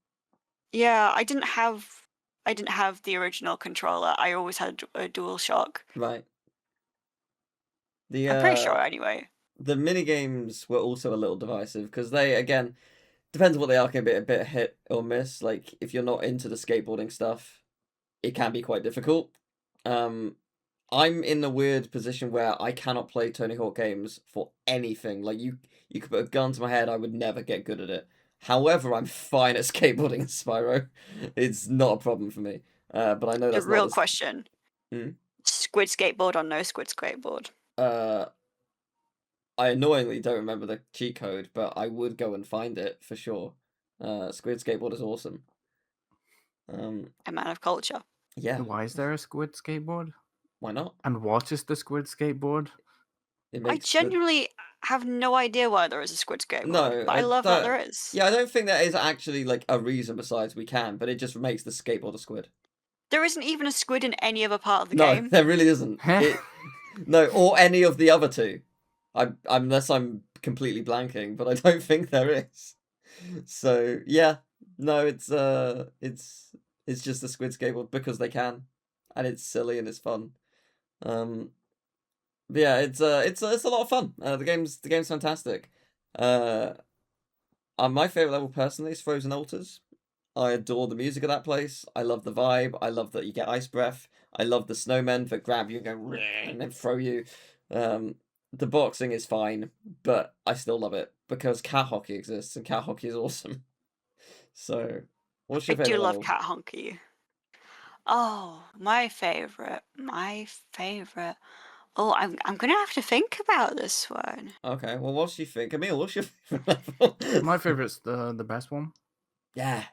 Yeah, I didn't have the original controller. I always had a DualShock. Right. I'm pretty sure anyway. The minigames were also a little divisive because they, again, depends on what they are, can be a bit hit or miss. Like if you're not into the skateboarding stuff, it can be quite difficult. I'm in the weird position where I cannot play Tony Hawk games for anything. Like you could put a gun to my head, I would never get good at it. However, I'm fine at skateboarding in Spyro. It's not a problem for me. But I know that's the real question. Squid skateboard or no squid skateboard? I annoyingly don't remember the cheat code, but I would go and find it for sure. Squid skateboard is awesome. A man of culture. Yeah. Why is there a squid skateboard? Why not? And what is the squid skateboard? It I makes genuinely have no idea why there is a squid skateboard, No, but I love that there is. Yeah, I don't think there is actually like a reason besides we can, but it just makes the skateboard a squid. There isn't even a squid in any other part of the No, game. there really isn't. No, or any of the other two. Unless I'm completely blanking, but I don't think there is. So yeah, no, it's just a squid skateboard because they can, and it's silly and it's fun. But yeah, it's a lot of fun. The game's fantastic. My favorite level personally is Frozen Altars. I adore the music of that place. I love the vibe. I love that you get ice breath. I love the snowmen that grab you and go and then throw you. The boxing is fine, but I still love it because cat hockey exists and cat hockey is awesome. So, what's your I do favorite love level? cat hockey. Oh, my favorite. Oh, I'm gonna have to think about this one. Okay, well, what do you think? Emil, what's your favorite level? My favorite's the best one. Yeah.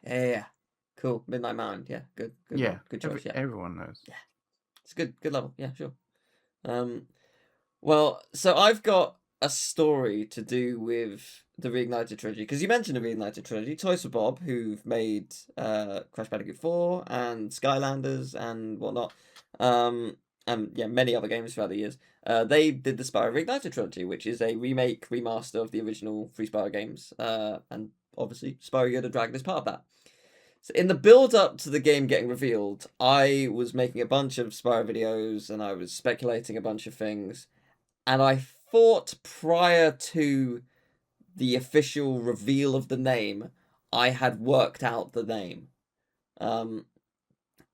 Cool. Midnight Mountain. Yeah, good Yeah, one. Good choice. Yeah, everyone knows. Yeah, it's good level. Yeah, sure. Well, so I've got a story to do with the Reignited trilogy because you mentioned the Reignited trilogy. Toys for Bob, who've made Crash Bandicoot 4 and Skylanders and whatnot, and yeah, many other games throughout the years. They did the Spyro Reignited trilogy, which is a remaster of the original 3 Spyro games, and obviously Spyro Year the Dragon is part of that. So in the build up to the game getting revealed, I was making a bunch of Spyro videos and I was speculating a bunch of things. And I thought prior to the official reveal of the name, I had worked out the name.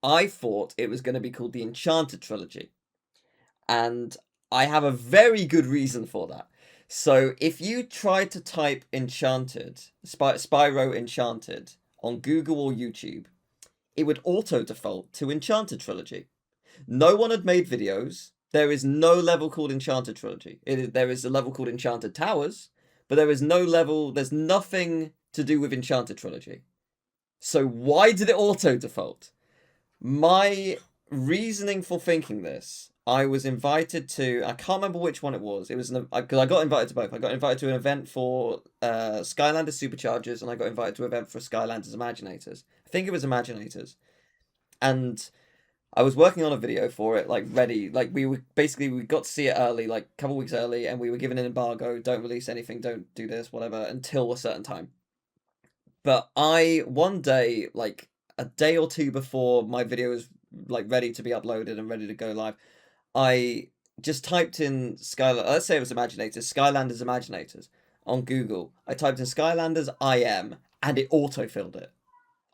I thought it was going to be called the Enchanted Trilogy. And I have a very good reason for that. So if you try to type Enchanted, Spyro Enchanted, on Google or YouTube, it would auto-default to Enchanted Trilogy. No one had made videos. There is no level called Enchanted Trilogy. There is a level called Enchanted Towers, but there is no level, there's nothing to do with Enchanted Trilogy. So why did it auto-default? My reasoning for thinking this, I was invited to, I can't remember which one it was. It was because I got invited to both. I got invited to an event for Skylanders Superchargers, and I got invited to an event for Skylanders Imaginators. I think it was Imaginators. And I was working on a video for it, like ready. Like we got to see it early, like a couple weeks early, and we were given an embargo. Don't release anything. Don't do this, whatever, until a certain time. But one day, like a day or two before my video was like ready to be uploaded and ready to go live, I just typed in let's say it was Skylanders Imaginators on Google. I typed in Skylanders IM and it autofilled it.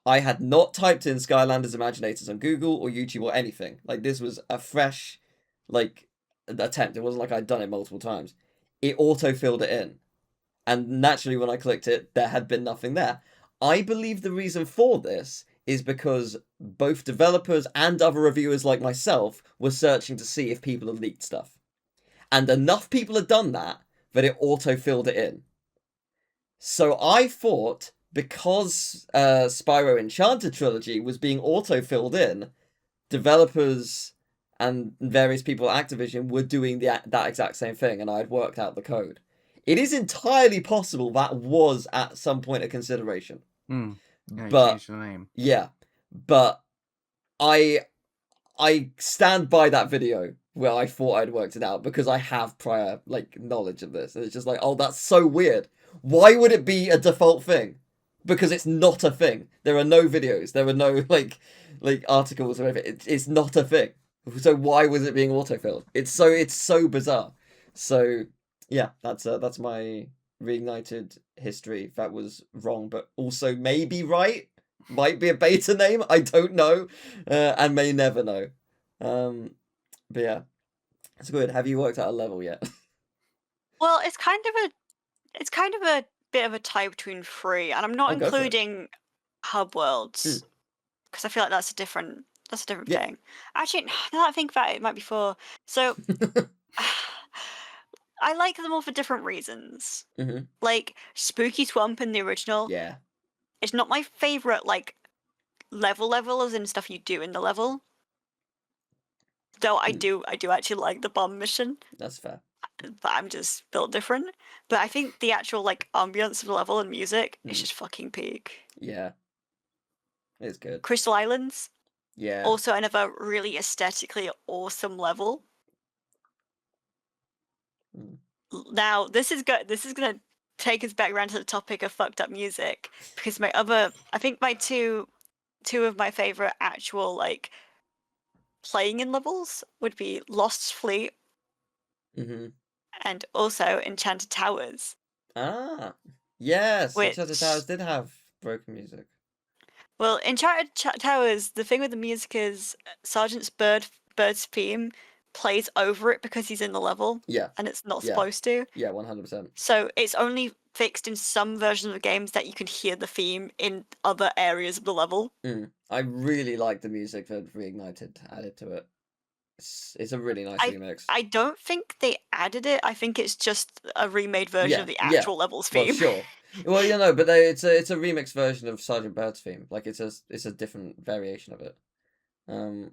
I had not typed in Skylanders Imaginators on Google or YouTube or anything. Like this was a fresh like attempt. It wasn't like I'd done it multiple times. It autofilled it in. And naturally when I clicked it, there had been nothing there. I believe the reason for this is because both developers and other reviewers like myself were searching to see if people had leaked stuff. And enough people had done that it auto-filled it in. So I thought, because Spyro Enchanted Trilogy was being auto-filled in, developers and various people at Activision were doing that exact same thing, and I had worked out the code. It is entirely possible that was at some point a consideration. Yeah, but changed the name. Yeah, but I stand by that video where I thought I'd worked it out because I have prior like knowledge of this. And it's just like, oh, that's so weird. Why would it be a default thing? Because it's not a thing. There are no videos. There are no like articles or anything. It's not a thing. So why was it being autofilled? It's so bizarre. So yeah, that's my Reignited history. That was wrong, but also maybe right. Might be a beta name. I don't know, and may never know. But yeah, it's good. Have you worked out a level yet? Well, it's kind of a bit of a tie between 3, and I'm not including hub worlds because I feel like that's a different thing. Actually, now that I think about it, it might be 4. So I like them all for different reasons. Mm-hmm. Like Spooky Swamp in the original. Yeah. It's not my favorite like level as in stuff you do in the level. Though I do actually like the bomb mission. That's fair. But I'm just built different. But I think the actual like ambience of the level and music is just fucking peak. Yeah. It's good. Crystal Islands. Yeah. Also another really aesthetically awesome level. Now this is good. This is gonna take us back around to the topic of fucked up music, because I think my two of my favorite actual like playing in levels would be Lost Fleet and also Enchanted Towers. Ah, yes, Which... Enchanted Towers did have broken music. Well, Enchanted Towers, the thing with the music is Sergeant's Bird's theme plays over it because he's in the level. Yeah. And it's not supposed to. Yeah, 100%. So it's only fixed in some versions of the games that you can hear the theme in other areas of the level. I really like the music that Reignited added to it. It's a really nice remix. I don't think they added it. I think it's just a remade version of the actual level's theme. Well, sure. Well, you know, but it's a remix version of Sergeant Bird's theme. Like it's a different variation of it,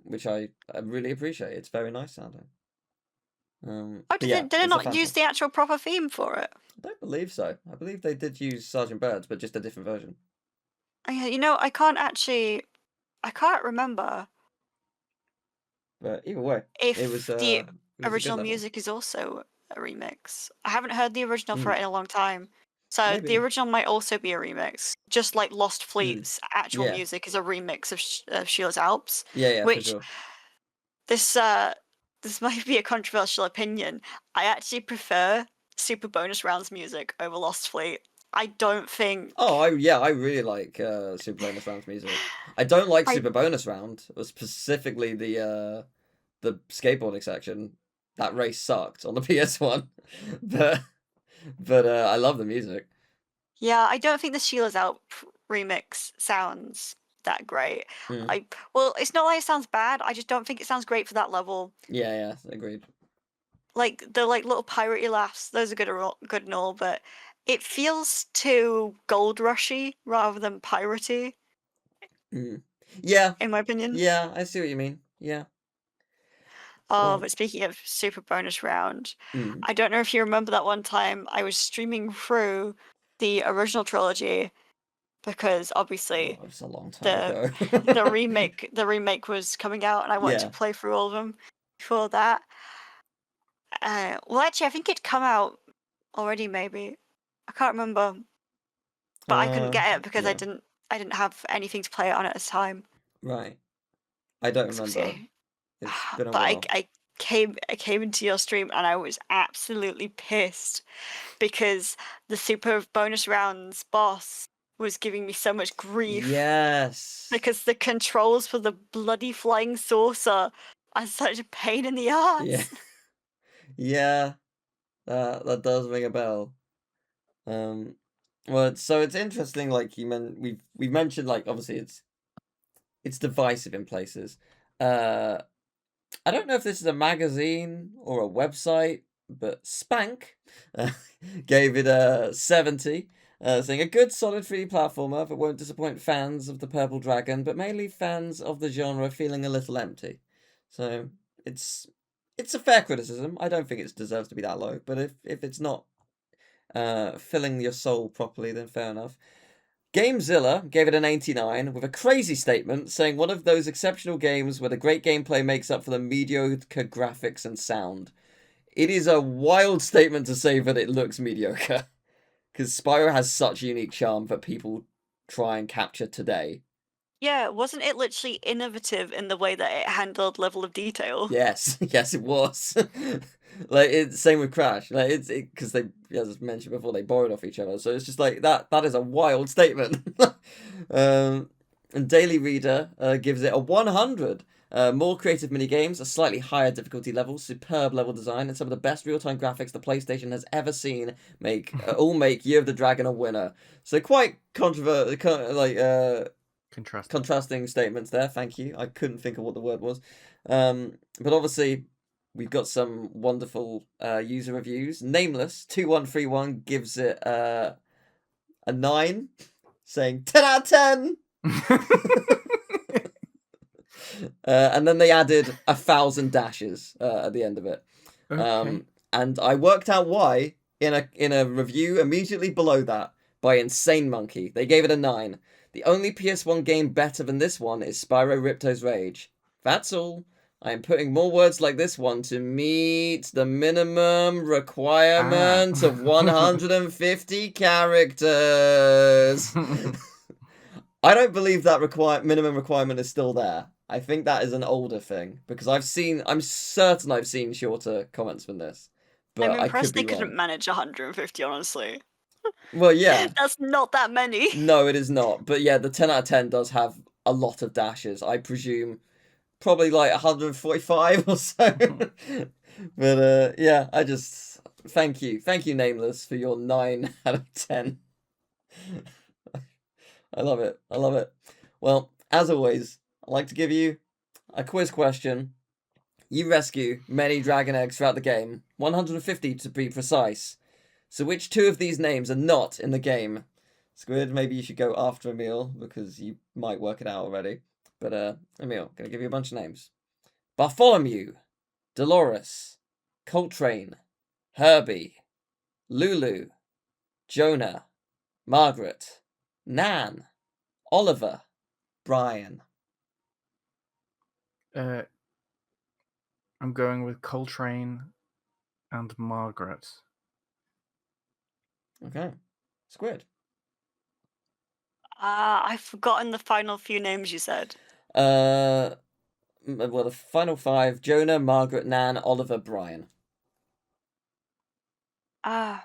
which I really appreciate. It's very nice sounding. Did they not use the actual proper theme for it? I don't believe so. I believe they did use Sergeant Bird's, but just a different version. You know, I can't remember. But either way, it was the original music is also a remix. I haven't heard the original for it in a long time. So maybe. The original might also be a remix. Just like Lost Fleet's actual music is a remix of Sheila's Alps. Yeah, which, for sure. This might be a controversial opinion. I actually prefer Super Bonus Round's music over Lost Fleet. I don't think... Oh, I really like Super Bonus Round's music. I don't like Super Bonus Round, specifically the skateboarding section. That race sucked on the PS1, but I love the music. Yeah, I don't think the Sheila's Alp remix sounds that great. Well, it's not like it sounds bad. I just don't think it sounds great for that level. Yeah, agreed. Like the little piratey laughs, those are good and all, but it feels too gold rushy rather than piratey. Yeah. In my opinion. Yeah, I see what you mean. Yeah. But speaking of Super Bonus Round, I don't know if you remember that one time I was streaming through the original trilogy because obviously it was a long time ago. the remake was coming out and I wanted to play through all of them before that. Well, actually, I think it'd come out already. Maybe I can't remember, but I couldn't get it because I didn't have anything to play it on at the time. Right, I don't remember. It's been a while. I came into your stream and I was absolutely pissed because the Super Bonus Rounds boss was giving me so much grief. Yes. Because the controls for the bloody flying saucer are such a pain in the ass. Yeah. Yeah. That does ring a bell. Well, so it's interesting. Like we've mentioned, like obviously it's divisive in places. I don't know if this is a magazine or a website, but Spank gave it a 70. Saying a good solid 3D platformer that won't disappoint fans of the Purple Dragon, but mainly fans of the genre feeling a little empty. So it's a fair criticism. I don't think it deserves to be that low, but if it's not filling your soul properly, then fair enough. Gamezilla gave it an 89 with a crazy statement saying one of those exceptional games where the great gameplay makes up for the mediocre graphics and sound. It is a wild statement to say that it looks mediocre. Because Spyro has such a unique charm that people try and capture today. Yeah, wasn't it literally innovative in the way that it handled level of detail? Yes, yes, it was. Like it's same with Crash. Like it's because they, as I mentioned before, they borrowed off each other. So it's just like that is a wild statement. And Daily Reader gives it a 100. More creative minigames, a slightly higher difficulty level, superb level design, and some of the best real-time graphics the PlayStation has ever seen make Year of the Dragon a winner. So quite contrasting statements there. Thank you. I couldn't think of what the word was. But obviously we've got some wonderful user reviews. Nameless2131 gives it a 9, saying 10 out of 10. And then they added 1,000 dashes at the end of it. Okay. And I worked out why in a review immediately below that by Insane Monkey. They gave it a 9. The only PS1 game better than this one is Spyro Ripto's Rage. That's all. I am putting more words like this one to meet the minimum requirement of 150 characters. I don't believe that minimum requirement is still there. I think that is an older thing because I'm certain I've seen shorter comments than this. But I'm I could impressed be they couldn't wrong. manage 150, honestly. Well, yeah. That's not that many. No, it is not. But yeah, the 10 out of 10 does have a lot of dashes. I presume probably like 145 or so. But yeah, I just thank you, Nameless, for your 9 out of 10. I love it. I love it. Well, as always, I'd like to give you a quiz question. You rescue many dragon eggs throughout the game, 150 to be precise. So which 2 of these names are not in the game? Squid, maybe you should go after Emil because you might work it out already. But Emil, gonna give you a bunch of names. Bartholomew, Dolores, Coltrane, Herbie, Lulu, Jonah, Margaret, Nan, Oliver, Brian. I'm going with Coltrane and Margaret. Okay. Squid. I've forgotten the final few names you said. Well, the final 5: Jonah, Margaret, Nan, Oliver, Brian. I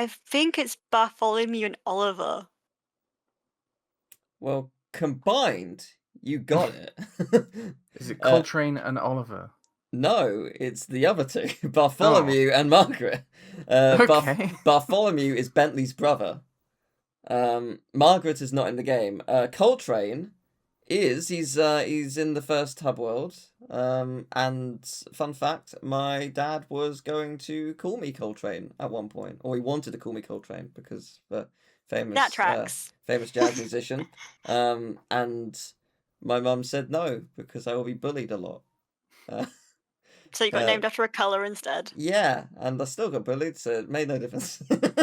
think it's Bartholomew and Oliver. Well, combined, you got it. Is it Coltrane and Oliver? No, it's the other 2, Bartholomew and Margaret. Okay. Bartholomew is Bentley's brother. Margaret is not in the game. Coltrane he's in the first Hub World. And fun fact, my dad was going to call me Coltrane at one point, or he wanted to call me Coltrane because the famous That tracks. famous jazz musician. And my mum said no because I will be bullied a lot. So you got named after a colour instead. Yeah, and I still got bullied, so it made no difference. But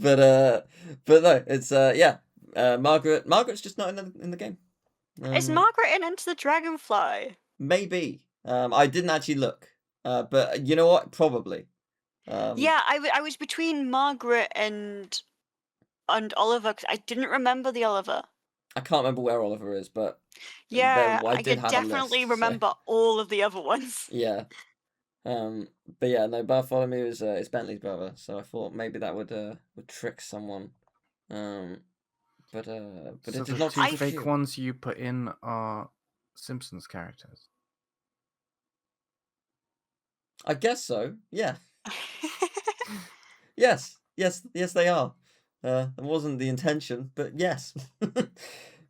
no, it's Margaret's just not in the game. Is Margaret in Enter the Dragonfly? Maybe. I didn't actually look. But you know what? Probably. Yeah, I was between Margaret and Oliver because I didn't remember the Oliver. I can't remember where Oliver is, but yeah, I did could have definitely a list, remember all of the other ones. So, yeah. But yeah, no, Bartholomew is Bentley's brother, so I thought maybe that would trick someone. But so it did the not. 2 fake ones you put in are Simpsons characters. I guess so. Yeah. Yes, they are. It wasn't the intention, but yes.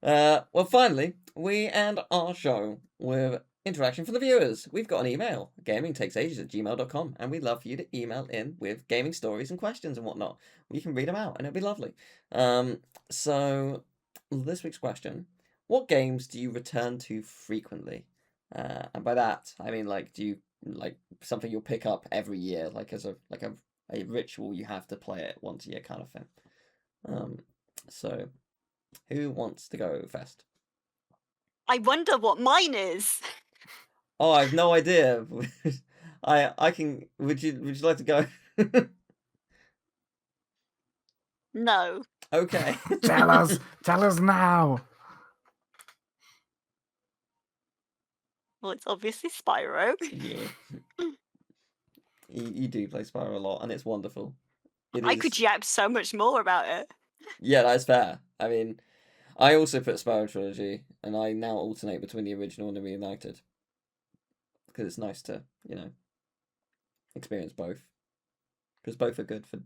Well, finally, we end our show with interaction from the viewers. We've got an email, gamingtakesages@gmail.com, and we'd love for you to email in with gaming stories and questions and whatnot. We can read them out, and it'll be lovely. So, this week's question: what games do you return to frequently? And by that, I mean, like, do you like something you'll pick up every year, like as a ritual you have to play it once a year kind of thing? So who wants to go first? I wonder what mine is. Oh, I have no idea. I can. Would you like to go? No. Okay. Tell us now. Well, it's obviously Spyro. Yeah. You do play Spyro a lot, and it's wonderful. I could yap so much more about it. Yeah, that's fair. I mean, I also put Spyro Trilogy, and I now alternate between the original and the reunited because it's nice to, experience both. Because both are good for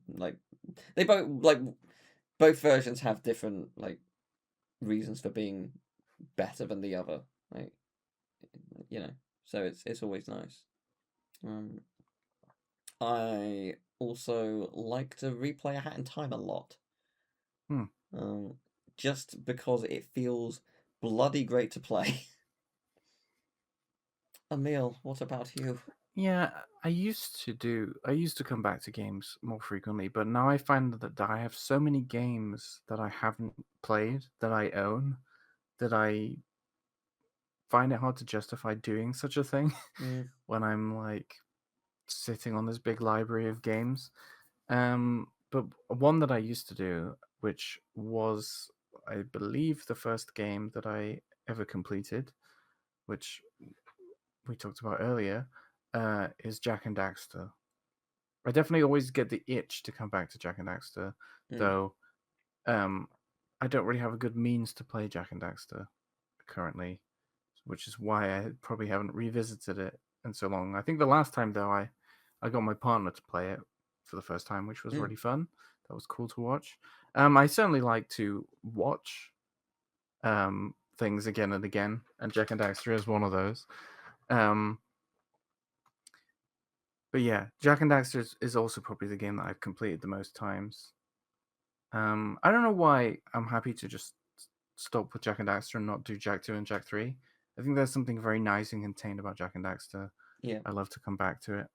they both versions have different reasons for being better than the other. So it's always nice. I also like to replay A Hat in Time a lot. just because it feels bloody great to play. Emil, what about you? Yeah, I used to come back to games more frequently, but now I find that I have so many games that I haven't played that I own that I find it hard to justify doing such a thing when I'm like sitting on this big library of games. But one that I used to do, which was, I believe, the first game that I ever completed, which we talked about earlier, is Jak and Daxter. I definitely always get the itch to come back to Jak and Daxter, though I don't really have a good means to play Jak and Daxter currently, which is why I probably haven't revisited it in so long. I think the last time, though, I got my partner to play it for the first time, which was really fun. That was cool to watch. I certainly like to watch things again and again, and Jak and Daxter is one of those. But yeah, Jak and Daxter is also probably the game that I've completed the most times. I don't know why I'm happy to just stop with Jak and Daxter and not do Jak 2 and Jak 3. I think there's something very nice and contained about Jak and Daxter. Yeah. I love to come back to it.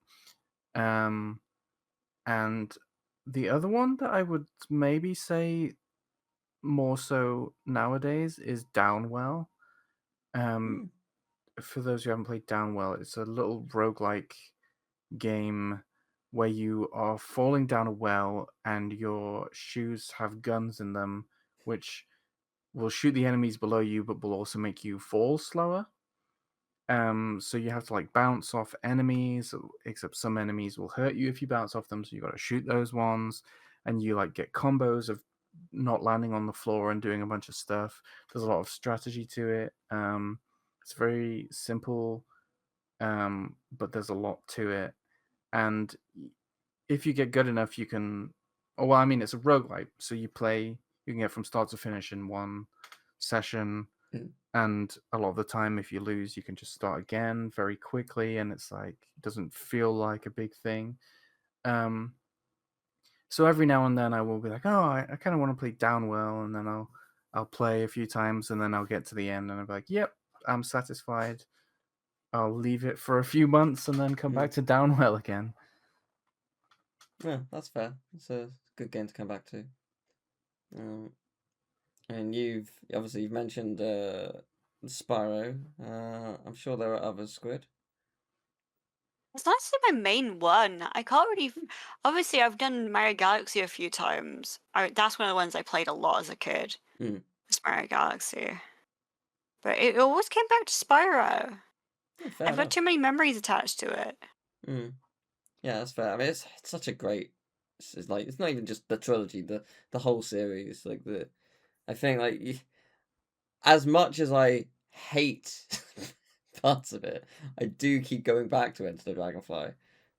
And the other one that I would maybe say more so nowadays is Downwell. For those who haven't played Downwell, it's a little roguelike game where you are falling down a well and your shoes have guns in them, which will shoot the enemies below you, but will also make you fall slower. So you have to like bounce off enemies, except some enemies will hurt you if you bounce off them, so you got to shoot those ones, and you like get combos of not landing on the floor and doing a bunch of stuff. There's a lot of strategy to it. It's very simple, but there's a lot to it. And if you get good enough, you can. Oh, well, I mean, it's a roguelike, so you can get from start to finish in one session. And a lot of the time, if you lose, you can just start again very quickly, and it's like it doesn't feel like a big thing. So every now and then, I will be like, oh, I kind of want to play Downwell, and then I'll play a few times, and then I'll get to the end, and I'll be like, yep, I'm satisfied. I'll leave it for a few months, and then come back to Downwell again. Yeah, that's fair. It's a good game to come back to. And you've mentioned Spyro. I'm sure there are others, Squid. It's not actually my main one. I can't really. Obviously, I've done Mario Galaxy a few times. That's one of the ones I played a lot as a kid. It's Mario Galaxy. But it always came back to Spyro. I've got too many memories attached to it. Yeah, that's fair. I mean, it's such a great. It's like it's not even just the trilogy, the whole series. Like I think like as much as I hate parts of it, I do keep going back to Enter the Dragonfly.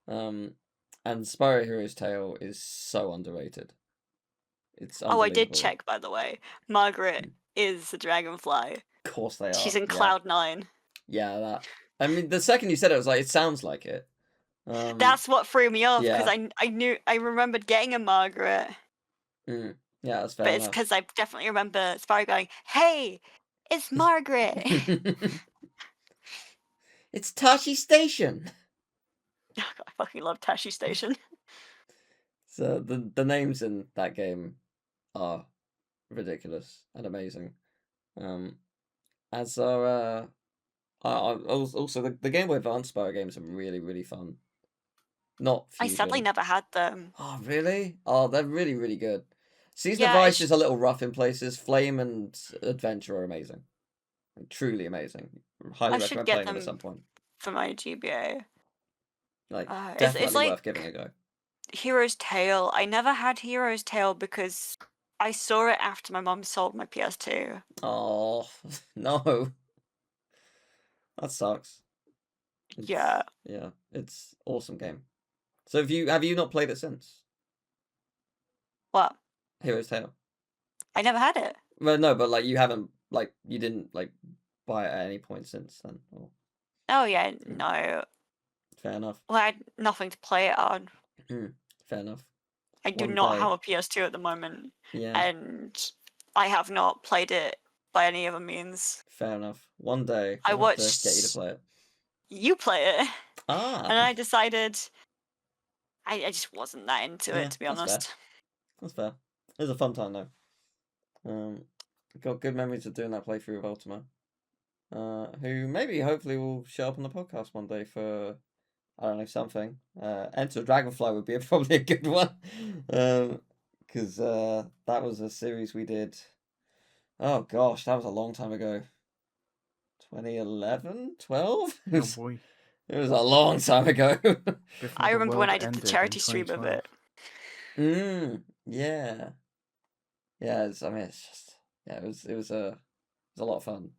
And Spyro Hero's Tale is so underrated. It's Oh, I did unbelievable. check, by the way. Margaret is the dragonfly. Of course they are. She's in Cloud 9. Yeah, that. I mean, the second you said it, I was like, it sounds like it. That's what threw me off because yeah. I remembered getting a Margaret. Yeah, that's fair But it's enough. because I definitely remember Spyro going, "Hey, it's Margaret." It's Tashi Station. I fucking love Tashi Station. So the names in that game are ridiculous and amazing. As are also the Game Boy Advance Spyro games are really, really fun. Not Fusion. I sadly never had them. Oh, really? Oh, they're really, really good. Season of Ice is a little rough in places. Flame and Adventure are amazing. Truly amazing. Highly recommend playing them at some point. For my GBA. Like, definitely it's like worth giving a go. Hero's Tale. I never had Hero's Tale because I saw it after my mum sold my PS2. Oh, no. That sucks. Yeah, it's awesome game. So have you not played it since? What? Hero's Tale. I never had it. Well, no, but like you haven't you didn't buy it at any point since then. Or... Oh yeah, no. Fair enough. Well, I had nothing to play it on. Fair enough. I do not have a PS2 at the moment. Yeah. And I have not played it by any other means. Fair enough. One day I we'll have to get you to watched play it. you play it, and Ah, I decided I just wasn't that into Yeah, it, to be that's fair. honest. That's fair. It was a fun time though. Got good memories of doing that playthrough of Ultima. Who maybe hopefully will show up on the podcast one day for, I don't know, something. Enter Dragonfly would be probably a good one. Because that was a series we did. Oh gosh, that was a long time ago. 2011, 12. Oh boy. It was a long time ago. Before I the remember when world I did the ended in charity stream of 2012. it. Yeah. Yeah, I mean, it's just, yeah, it was a lot of fun.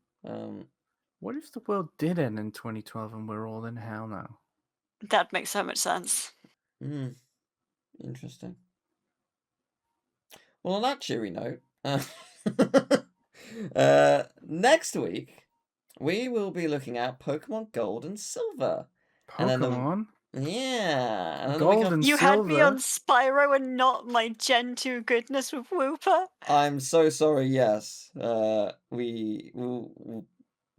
What if the world did end in 2012 and we're all in hell now? That makes so much sense. Interesting. Well, on that cheery note, next week we will be looking at Pokemon Gold and Silver. Pokemon? Yeah. And then the week Gold after- and You Silver? had me on Spyro and not my Gen 2 goodness with Wooper. I'm so sorry, yes. We will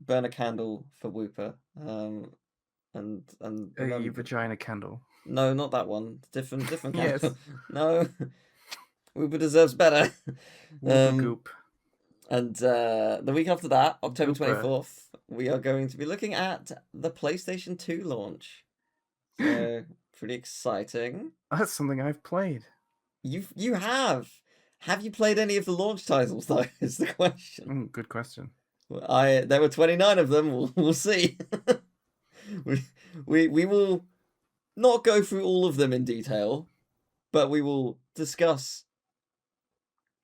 burn a candle for Wooper. And A remember... vagina candle. No, not that one. Different candle. Yes. No. Wooper deserves better. Wooper goop. And the week after that, October Wooper. 24th, we are going to be looking at the PlayStation 2 launch. So, pretty exciting. That's something I've played. You have. Have you played any of the launch titles though? Is the question. Good question. There were 29 of them. We'll see. we will not go through all of them in detail, but we will discuss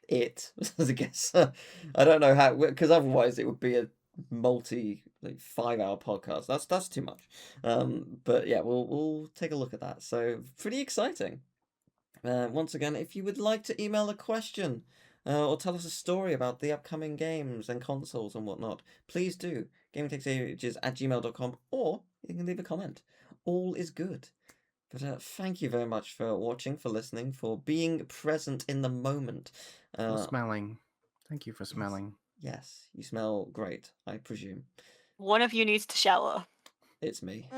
it, I guess. I don't know how, because otherwise it would be a multi 5-hour podcast. That's too much. But yeah, we'll take a look at that. So pretty exciting. Once again, if you would like to email a question or tell us a story about the upcoming games and consoles and whatnot, please do. gamingtakesAges@gmail.com, or you can leave a comment. All is good. But thank you very much for watching, for listening, for being present in the moment. For smelling. Thank you for smelling. Yes, you smell great, I presume. One of you needs to shower. It's me.